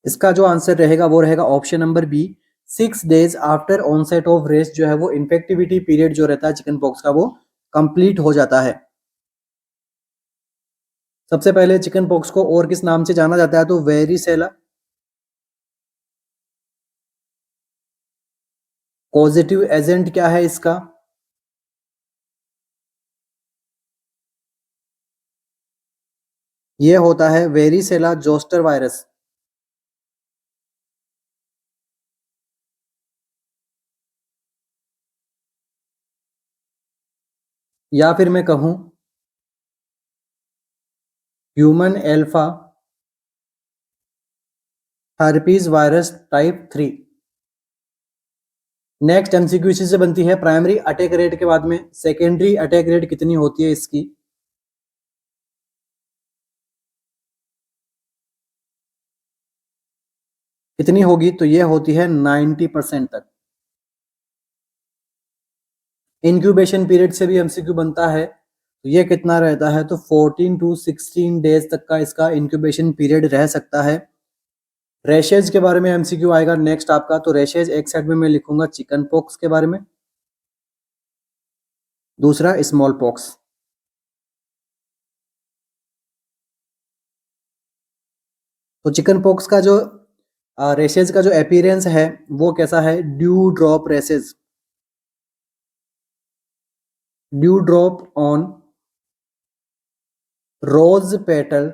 इसका जो आंसर रहेगा वो रहेगा option number B, 6 days after onset of rash जो है वो इन्फेक्टिविटी पीरियड जो रहता है चिकन पॉक्स का वो कंप्लीट हो जाता है। सबसे पहले चिकन पॉक्स को और किस नाम से जाना जाता है? तो वेरिसेला। पॉजिटिव एजेंट क्या है इसका? ये होता है वेरिसेला जोस्टर वायरस। या फिर मैं कहूँ human alpha herpes virus type 3। Next MCQ इसी से बनती है, प्राइमरी अटैक रेट के बाद में सेकेंडरी अटैक रेट कितनी होती है इसकी। कितनी होगी, तो ये होती है 90% तक। इंक्यूबेशन पीरियड से भी एमसीक्यू बनता है, तो ये कितना रहता है, तो 14 टू 16 डेज तक का इसका इंक्यूबेशन पीरियड रह सकता है। रैशेज के बारे में एमसीक्यू आएगा नेक्स्ट आपका, तो रैशेज एक साइड में मैं लिखूंगा चिकन पॉक्स के बारे में, दूसरा स्मॉल पॉक्स। तो चिकन पॉक्स का जो रेशेज का जो अपीयरेंस है वो कैसा है, dew drop rashes, dew drop on rose petal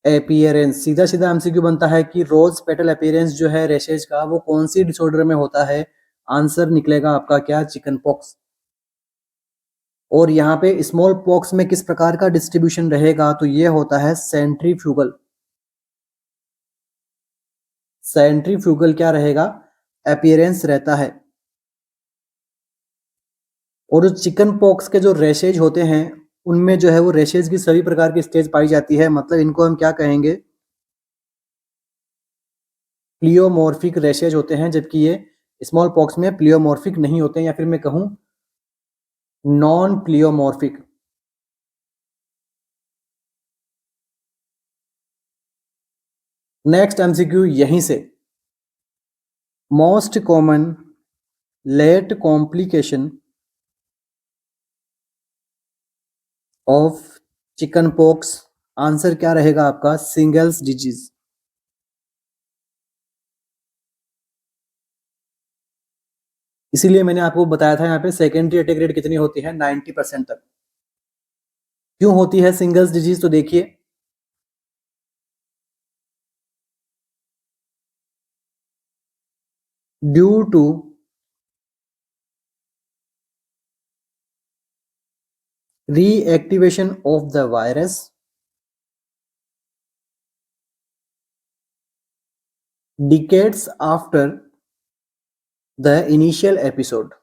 appearance. सीधा सीधा एमसीक्यू बनता है कि रोज पेटल अपीयरेंस जो है रेशेज का वो कौन सी डिसऑर्डर में होता है, आंसर निकलेगा आपका क्या, चिकन पॉक्स। और यहाँ पे स्मॉल पॉक्स में किस प्रकार का डिस्ट्रीब्यूशन रहेगा, तो ये होता है सेंट्रीफ्यूगल। सेंट्रीफ्यूगल क्या रहेगा, अपीयरेंस रहता है। और जो चिकन पॉक्स के जो रेशेज होते हैं उनमें जो है वो रेशेज की सभी प्रकार की स्टेज पाई जाती है, मतलब इनको हम क्या कहेंगे, प्लियोमॉर्फिक रेशेज होते हैं, जबकि ये स्मॉल पॉक्स में प्लियोमॉर्फिक नहीं होते हैं, या फिर मैं कहूं नॉन प्लियोमॉर्फिक। नेक्स्ट एमसीक्यू यहीं से, most common late complication of chickenpox, answer क्या रहेगा आपका, सिंगल्स डिजीज। इसीलिए मैंने आपको बताया था यहाँ पे सेकेंडरी अटैक रेट कितनी होती है, 90% तक। क्यों होती है सिंगल्स डिजीज, तो देखिए due to reactivation of the virus decades after the initial episode।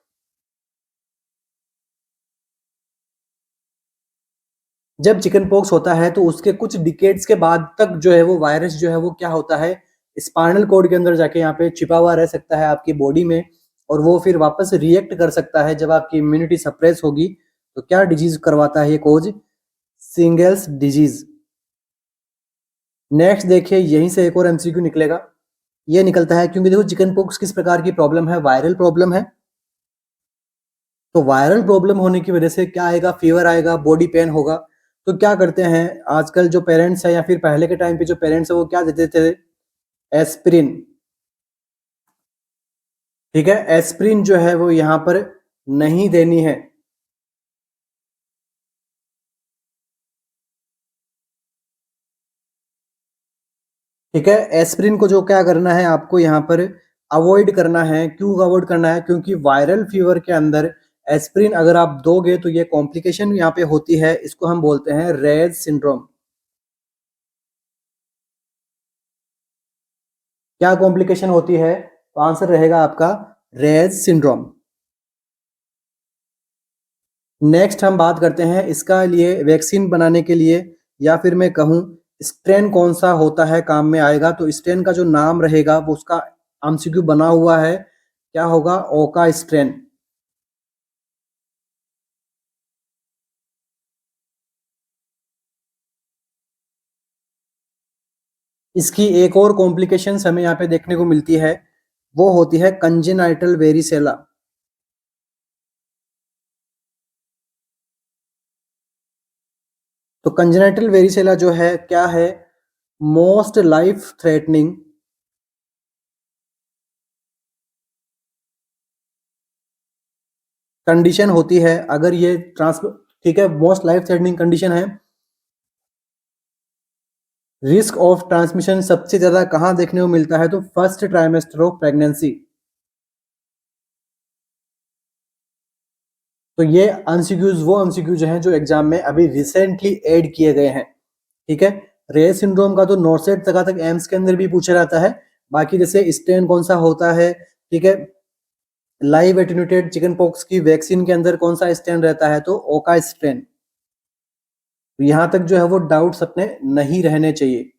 जब चिकन पॉक्स होता है तो उसके कुछ डिकेड्स के बाद तक जो है वो वायरस जो है वो क्या होता है, स्पाइनल कोड के अंदर जाके यहाँ पे छिपा हुआ रह सकता है आपकी बॉडी में, और वो फिर वापस रिएक्ट कर सकता है जब आपकी इम्यूनिटी सप्रेस होगी। तो क्या डिजीज करवाता है ये कोज, सिंगल्स डिजीज। नेक्स्ट देखिए यहीं से एक और एमसीक्यू निकलेगा, ये निकलता है क्योंकि देखो चिकन पॉक्स किस प्रकार की प्रॉब्लम है, वायरल प्रॉब्लम है। तो वायरल प्रॉब्लम होने की वजह से क्या आएगा, फीवर आएगा, बॉडी पेन होगा। तो क्या करते हैं आजकल जो पेरेंट्स है या फिर पहले के टाइम पे जो पेरेंट्स है वो क्या देते थे, एस्पिरिन। ठीक है, एस्पिरिन जो है वो यहाँ पर नहीं देनी है। ठीक है, एस्पिरिन को जो क्या करना है आपको यहाँ पर अवॉइड करना है। क्यों अवॉइड करना है, क्योंकि वायरल फीवर के अंदर एस्पिरिन अगर आप दोगे तो ये कॉम्प्लिकेशन यहाँ पे होती है, इसको हम बोलते हैं रेज सिंड्रोम। क्या कॉम्प्लिकेशन होती है, तो आंसर रहेगा आपका रेज सिंड्रोम। नेक्स्ट हम बात करते हैं इसका लिए वैक्सीन बनाने के लिए, या फिर मैं कहूँ स्ट्रेन कौन सा होता है काम में आएगा, तो स्ट्रेन का जो नाम रहेगा वो उसका एमसीक्यू बना हुआ है, क्या होगा, ओका स्ट्रेन। इसकी एक और कॉम्प्लिकेशंस हमें यहाँ पे देखने को मिलती है, वो होती है कंजेनाइटल वेरिसेला। तो कंजेनाइटल वेरिसेला जो है क्या है, मोस्ट लाइफ थ्रेटनिंग कंडीशन होती है अगर ये ठीक है, मोस्ट लाइफ थ्रेटनिंग कंडीशन है। रिस्क ऑफ ट्रांसमिशन सबसे ज्यादा कहाँ देखने को मिलता है, तो फर्स्ट ट्राइमेस्टर ऑफ प्रेगनेंसी। तो ये एमसीक्यूज वो एमसीक्यूज हैं जो एग्जाम में अभी रिसेंटली ऐड किए गए हैं, ठीक है। रेयर सिंड्रोम का तो नॉर्सेट तक एम्स के अंदर भी पूछा जाता है। बाकी जैसे स्ट्रेन कौन सा होता है, ठीक है, लाइव एटेन्यूटेड चिकन पॉक्स की वैक्सीन के अंदर कौन सा स्ट्रेन रहता है, तो ओका स्ट्रेन। तो यहां तक जो है वो डाउट्स अपने नहीं रहने चाहिए।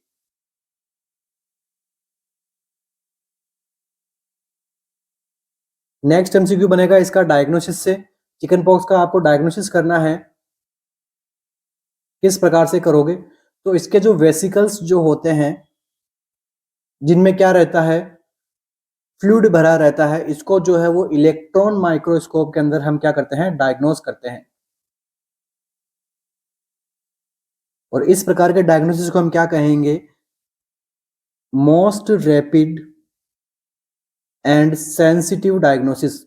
नेक्स्ट एमसीक्यू बनेगा इसका डायग्नोसिस से। चिकन पॉक्स का आपको डायग्नोसिस करना है, किस प्रकार से करोगे? तो इसके जो वेसिकल्स जो होते हैं, जिनमें क्या रहता है, फ्लूइड भरा रहता है, इसको जो है वो इलेक्ट्रॉन माइक्रोस्कोप के अंदर हम क्या करते हैं, डायग्नोस करते हैं। और इस प्रकार के डायग्नोसिस को हम क्या कहेंगे, most rapid and sensitive diagnosis.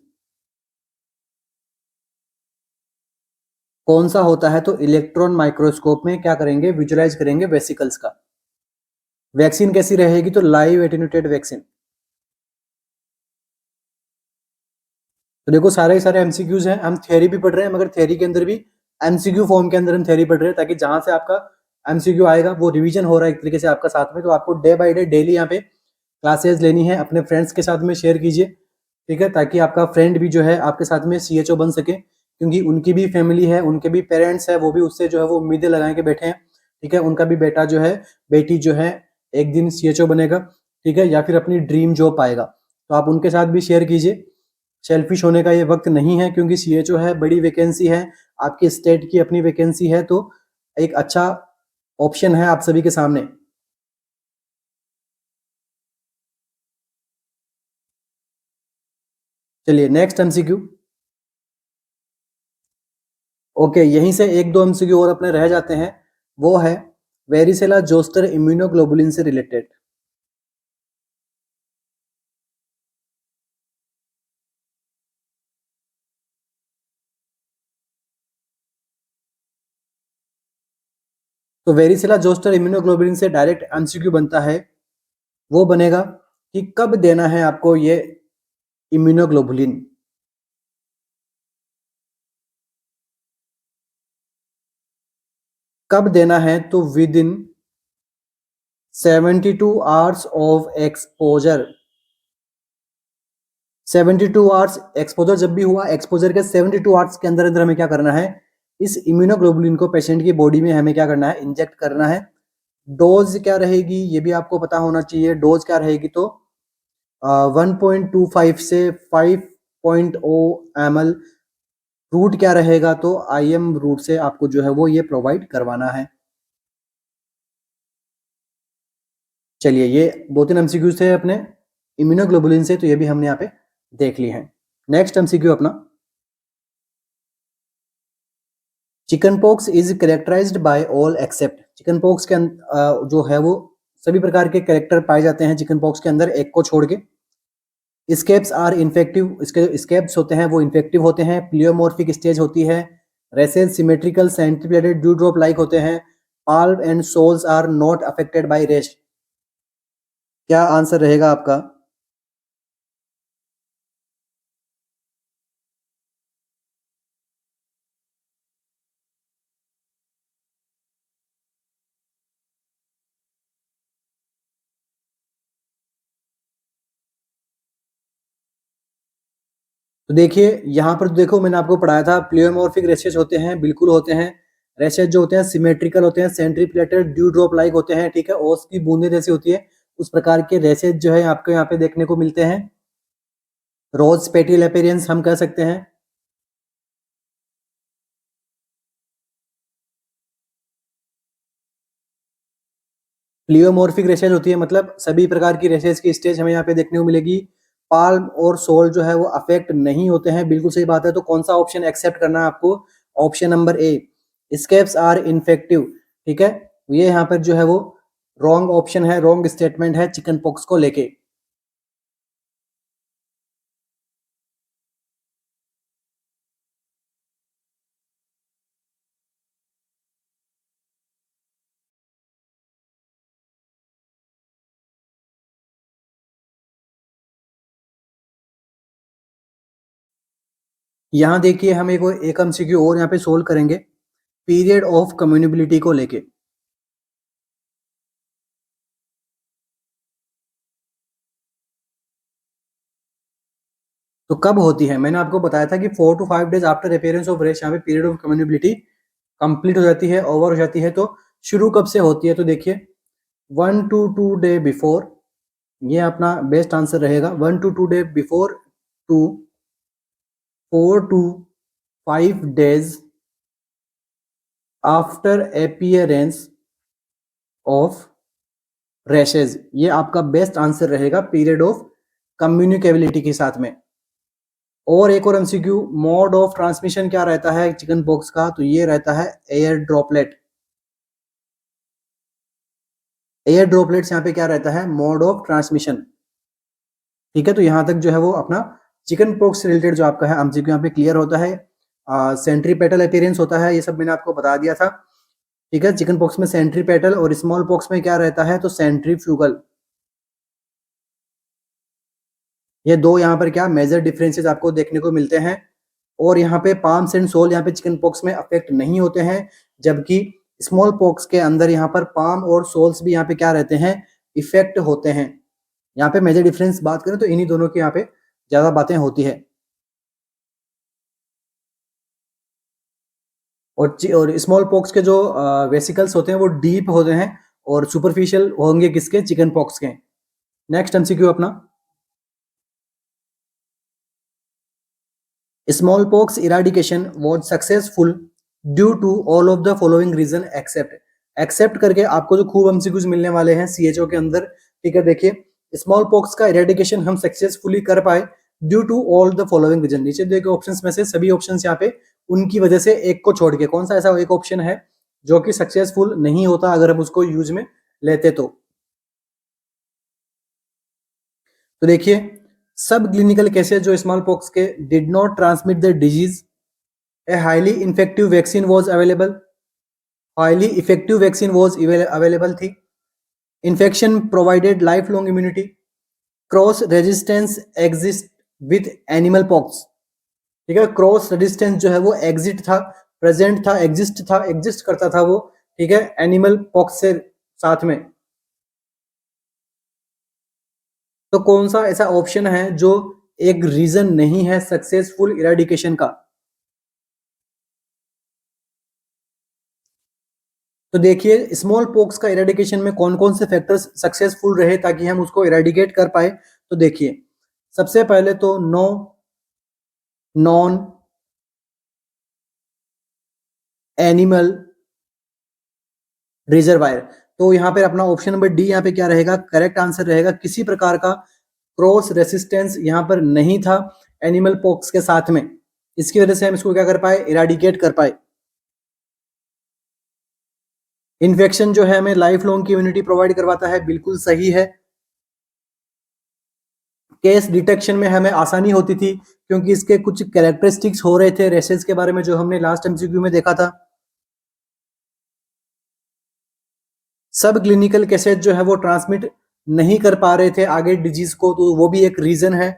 कौन सा होता है, तो इलेक्ट्रॉन माइक्रोस्कोप में क्या करेंगे, विजुलाइज करेंगे वेसिकल्स का। वैक्सीन कैसी रहेगी, तो लाइव एटेन्यूटेड वैक्सीन। तो देखो सारे सारे एमसीक्यूज हैं, हम थ्योरी भी पढ़ रहे हैं मगर थ्योरी के अंदर भी एमसीक्यू फॉर्म के अंदर हम थ्योरी पढ़ रहे हैं, ताकि जहां से आपका एमसीक्यू आएगा वो रिवीजन हो रहा है एक तरीके से आपका साथ में। तो आपको डे बाय डे डेली यहाँ पे क्लासेस लेनी है, अपने फ्रेंड्स के साथ में शेयर कीजिए, ठीक है, ताकि आपका फ्रेंड भी जो है आपके साथ में सीएचओ बन सके, क्योंकि उनकी भी फैमिली है, उनके भी पेरेंट्स है, वो भी उससे जो है वो उम्मीदें लगा के बैठे हैं, ठीक है। उनका भी बेटा जो है, बेटी जो है, एक दिन सीएचओ बनेगा, ठीक है, या फिर अपनी ड्रीम जॉब पाएगा। तो आप उनके साथ भी शेयर कीजिए। सेल्फिश होने का ये वक्त नहीं है, क्योंकि सीएचओ है, बड़ी वैकेंसी है, आपके स्टेट की अपनी वैकेंसी है, तो एक अच्छा ऑप्शन है आप सभी के सामने। चलिए नेक्स्ट एमसीक्यू। ओके, यहीं से एक दो एमसीक्यू और अपने रह जाते हैं। वो है वेरिसेला जोस्टर इम्यूनोग्लोबुलिन से रिलेटेड। तो वेरिसेला जोस्टर इम्यूनोग्लोबुलिन से डायरेक्ट एमसीक्यू बनता है। वो बनेगा कि कब देना है आपको ये इम्यूनोग्लोबुलिन। कब देना है, तो with in 72 hours of exposure. 72 hours exposure जब भी हुआ, एक्सपोजर के 72 आवर्स के अंदर अंदर हमें क्या करना है, इस इम्यूनोग्लोबुलिन को पेशेंट की बॉडी में हमें क्या करना है, इंजेक्ट करना है। डोज क्या रहेगी ये भी आपको पता होना चाहिए। डोज क्या रहेगी, तो 1.25 से 5.0 ml। रूट क्या रहेगा, तो IM रूट से आपको जो है वो ये प्रोवाइड करवाना है। चलिए ये दो तीन एमसीक्यू थे अपने इम्यूनोग्लोबुलिन से, तो ये भी हमने यहाँ पे देख ली है। नेक्स्ट एमसीक्यू अपना, chickenpox is characterised by all except. Chickenpox के जो है वो सभी प्रकार के कैरेक्टर पाए जाते हैं चिकन पॉक्स के अंदर, एक को छोड़ के। स्केप्स आर इन्फेक्टिव, इसके स्केप्स होते हैं वो इन्फेक्टिव होते हैं। प्लियोमॉर्फिक स्टेज होती है। Rashes symmetrical centripetal dew drop like होते हैं। Palm and soles are not affected by rest. क्या आंसर रहेगा आपका? तो देखिए यहाँ पर देखो मैंने आपको पढ़ाया था, प्लियोमॉर्फिक रेशेज होते हैं, बिल्कुल होते हैं। रेशेज जो होते हैं सिमेट्रिकल होते हैं, सेंट्रीप्लेटेड ड्यू ड्रॉप लाइक होते हैं, ठीक है, ओस की बूंदे जैसी होती है, उस प्रकार के रेशेज जो है आपको यहाँ पे देखने को मिलते हैं। रोज पेटियल अपीयरेंस हम कह सकते हैं। प्लियोमॉर्फिक रेशेज होती है, मतलब सभी प्रकार की रेशेज की स्टेज हमें यहाँ पे देखने को मिलेगी। पाल्म और सोल जो है वो अफेक्ट नहीं होते हैं, बिल्कुल सही बात है। तो कौन सा ऑप्शन एक्सेप्ट करना है आपको? Option number A, scabs are infective, ठीक है। ये यहाँ पर जो है वो रॉन्ग ऑप्शन है, रॉन्ग स्टेटमेंट है चिकन पॉक्स को लेके। यहाँ देखिए हम एक एमसीक्यू और यहाँ पे सोल्व करेंगे पीरियड ऑफ कम्युनिबिलिटी को लेके। तो कब होती है, मैंने आपको बताया था कि 4 to 5 days after appearance of rest यहाँ पे पीरियड ऑफ कम्युनिबिलिटी कंप्लीट हो जाती है, ओवर हो जाती है। तो शुरू कब से होती है, तो देखिए 1 to 2 डे बिफोर, ये अपना बेस्ट आंसर रहेगा। 1 to 2 day before to 4 to 5 days after appearance of rashes, ये आपका बेस्ट आंसर रहेगा पीरियड ऑफ कम्युनिकेबिलिटी के साथ में। और एक और एमसीक्यू, मोड ऑफ ट्रांसमिशन क्या रहता है चिकन पॉक्स का, तो ये रहता है एयर ड्रॉपलेट। एयर ड्रॉपलेट्स यहाँ पे क्या रहता है, मोड ऑफ ट्रांसमिशन। ठीक है, तो यहाँ तक जो है वो अपना चिकन पॉक्स से रिलेटेड जो आपका है एमसीक्यू यहाँ पे क्लियर होता है। सेंट्रीपेटल अपीयरेंस होता है, ये सब मैंने आपको बता दिया था। ठीक है, चिकन पॉक्स में सेंट्रीपेटल और स्मॉल पॉक्स में क्या रहता है, तो सेंट्रीफ्यूगल। ये दो यहाँ पर क्या मेजर डिफरेंसेस आपको देखने को मिलते हैं। और यहाँ पे पाम्स एंड सोल यहाँ पे चिकन पॉक्स में अफेक्ट नहीं होते हैं, जबकि स्मॉल पॉक्स के अंदर यहाँ पर पाम और सोल्स भी यहाँ पे क्या रहते हैं, इफेक्ट होते हैं। यहाँ पे मेजर डिफरेंस बात करें तो इन्हीं दोनों की यहाँ पे ज्यादा बातें होती है। और स्मॉल पॉक्स के जो वेसिकल्स होते हैं वो डीप होते हैं और सुपरफिशियल होंगे किसके, चिकन पॉक्स के। नेक्स्ट एमसीक्यू अपना, smallpox eradication was successful due to all of the following reason except करके आपको जो खूब एमसीक्यूज मिलने वाले हैं सीएचओ के अंदर। ठीक है, देखिए स्मॉल पॉक्स का इरेडिकेशन हम सक्सेसफुली कर पाए due to all the following reason. नीचे दिए गए ऑप्शंस में से सभी ऑप्शंस यहाँ पे उनकी वजह से एक को छोड़ के कौन सा ऐसा एक ऑप्शन है जो कि सक्सेसफुल नहीं होता अगर हम उसको यूज में लेते तो देखिए सब क्लिनिकल केसेस जो स्मॉल पॉक्स के did not transmit the disease, a highly effective vaccine was available, highly effective vaccine was available थी, infection provided life long immunity, cross resistance exist with animal pox. ठीक है, cross resistance जो है वो exit था, present था, exist करता था वो। ठीक है, एनिमल पॉक्स से साथ में। तो कौन सा ऐसा ऑप्शन है जो एक रीजन नहीं है सक्सेसफुल इरेडिकेशन का, तो देखिए स्मॉल पॉक्स का इरेडिकेशन में कौन कौन से फैक्टर्स सक्सेसफुल रहे ताकि हम उसको इरेडिकेट कर पाए। तो देखिए सबसे पहले तो नो नॉन एनिमल रिजर्वायर, तो यहाँ पे अपना ऑप्शन नंबर डी यहाँ पे क्या रहेगा, करेक्ट आंसर रहेगा। किसी प्रकार का क्रॉस रेसिस्टेंस यहाँ पर नहीं था एनिमल पॉक्स के साथ में, इसकी वजह से हम इसको क्या कर पाए, इरेडिकेट कर पाए। इन्फेक्शन जो है हमें लाइफ लॉन्ग की इम्यूनिटी प्रोवाइड करवाता है, बिल्कुल सही है। केस डिटेक्शन में हमें आसानी होती थी क्योंकि इसके कुछ कैरेक्टरिस्टिक्स हो रहे थे रेसेस के बारे में जो हमने लास्ट एमसीक्यू में देखा था। सब क्लिनिकल केसेस जो है वो ट्रांसमिट नहीं कर पा रहे थे आगे डिजीज को, तो वो भी एक रीजन है।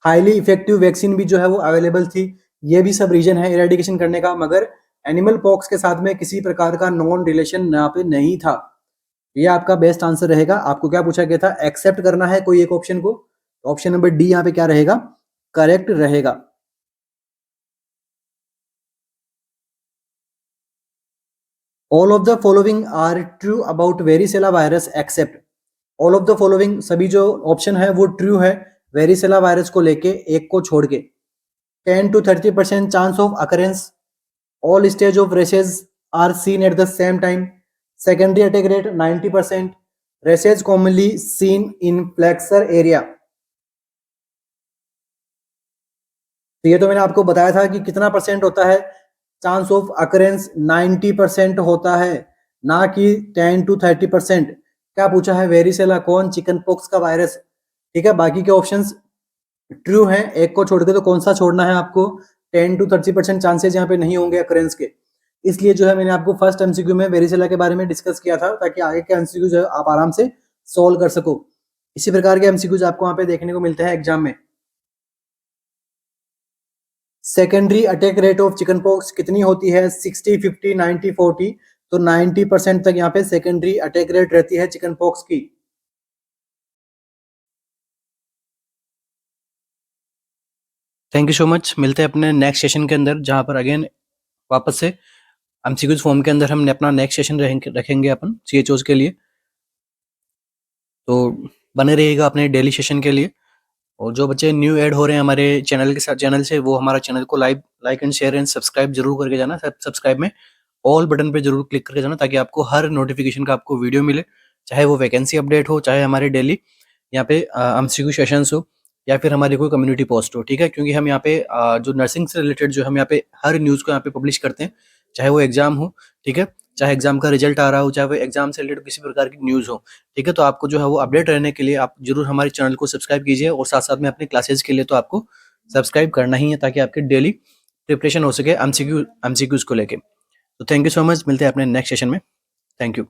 हाईली इफेक्टिव वैक्सीन भी जो है वो अवेलेबल थी, ये भी सब रीजन है इरेडिकेशन करने का, मगर एनिमल पॉक्स के साथ में किसी प्रकार का नॉन रिलेशन यहाँ पे नहीं था। ये आपका बेस्ट आंसर रहेगा। आपको क्या पूछा गया था, एक्सेप्ट करना है कोई एक ऑप्शन को, ऑप्शन नंबर डी यहाँ पे क्या रहेगा, करेक्ट रहेगा। All of the following are true about varicella virus except, all of the following सभी जो ऑप्शन है वो ट्रू है वेरिसेला वायरस को लेके, एक को छोड़ के। 10 to 30% chance of occurrence, all stage of races are seen at the same time, secondary attack rate 90%, races commonly seen in flexor area। तो ये तो मैंने आपको बताया था कि कितना परसेंट होता है चांस ऑफ अकरेंस, 90% होता है, ना कि 10 to 30%। क्या पूछा है, वेरिसेला कौन, चिकन पॉक्स का वायरस। ठीक है, बाकी के ऑप्शंस ट्रू हैं, एक को छोड़ के, तो कौन सा छोड़ना है आपको, 10 to 30% चांसेस यहाँ पे नहीं होंगे अकरेंस के। इसलिए जो है मैंने आपको फर्स्ट एमसीक्यू में वेरिसेला के बारे में डिस्कस किया था ताकि आगे के एमसीक्यू जो है आप आराम से सॉल्व कर सको। इसी प्रकार के एमसीक्यूज आपको वहाँ पे देखने को मिलते हैं एग्जाम में। Secondary attack rate of chicken pox कितनी होती है? 60, 50, 90, 40। तो 90% तक यहाँ पे सेकेंडरी अटैक रेट रहती है चिकन पॉक्स की। Thank you so much. मिलते हैं अपने नेक्स्ट सेशन के अंदर, जहाँ पर अगेन वापस से एमसीक्यूज फॉर्म के अंदर हमने अपना नेक्स्ट सेशन रखेंगे अपन सीएचओज के लिए। तो बने रहिएगा अपने डेली सेशन के लिए। और जो बच्चे न्यू ऐड हो रहे हैं हमारे चैनल के साथ, चैनल से, वो हमारा चैनल को like and share and subscribe जरूर करके जाना। सब्सक्राइब में ऑल बटन पे जरूर क्लिक करके जाना, ताकि आपको हर नोटिफिकेशन का आपको वीडियो मिले, चाहे वो वैकेंसी अपडेट हो, चाहे हमारे डेली यहाँ पे एमसीक्यू सेशंस हो, या फिर हमारी कोई कम्युनिटी पोस्ट हो। ठीक है, क्योंकि हम यहाँ पे जो नर्सिंग से रिलेटेड जो हम यहाँ पे हर न्यूज़ को यहाँ पे पब्लिश करते हैं, चाहे वो एग्जाम हो, ठीक है, चाहे एग्जाम का रिजल्ट आ रहा हो, चाहे वो एग्जाम से रिलेटेड किसी प्रकार की न्यूज़ हो। ठीक है, तो आपको जो है वो अपडेट रहने के लिए आप जरूर हमारे चैनल को सब्सक्राइब कीजिए, और साथ साथ में अपने क्लासेज के लिए तो आपको सब्सक्राइब करना ही है, ताकि आपकी डेली प्रिपरेशन हो सके एमसीक्यूज को लेके। तो थैंक यू सो मच। मिलते हैं अपने नेक्स्ट सेशन में। Thank you.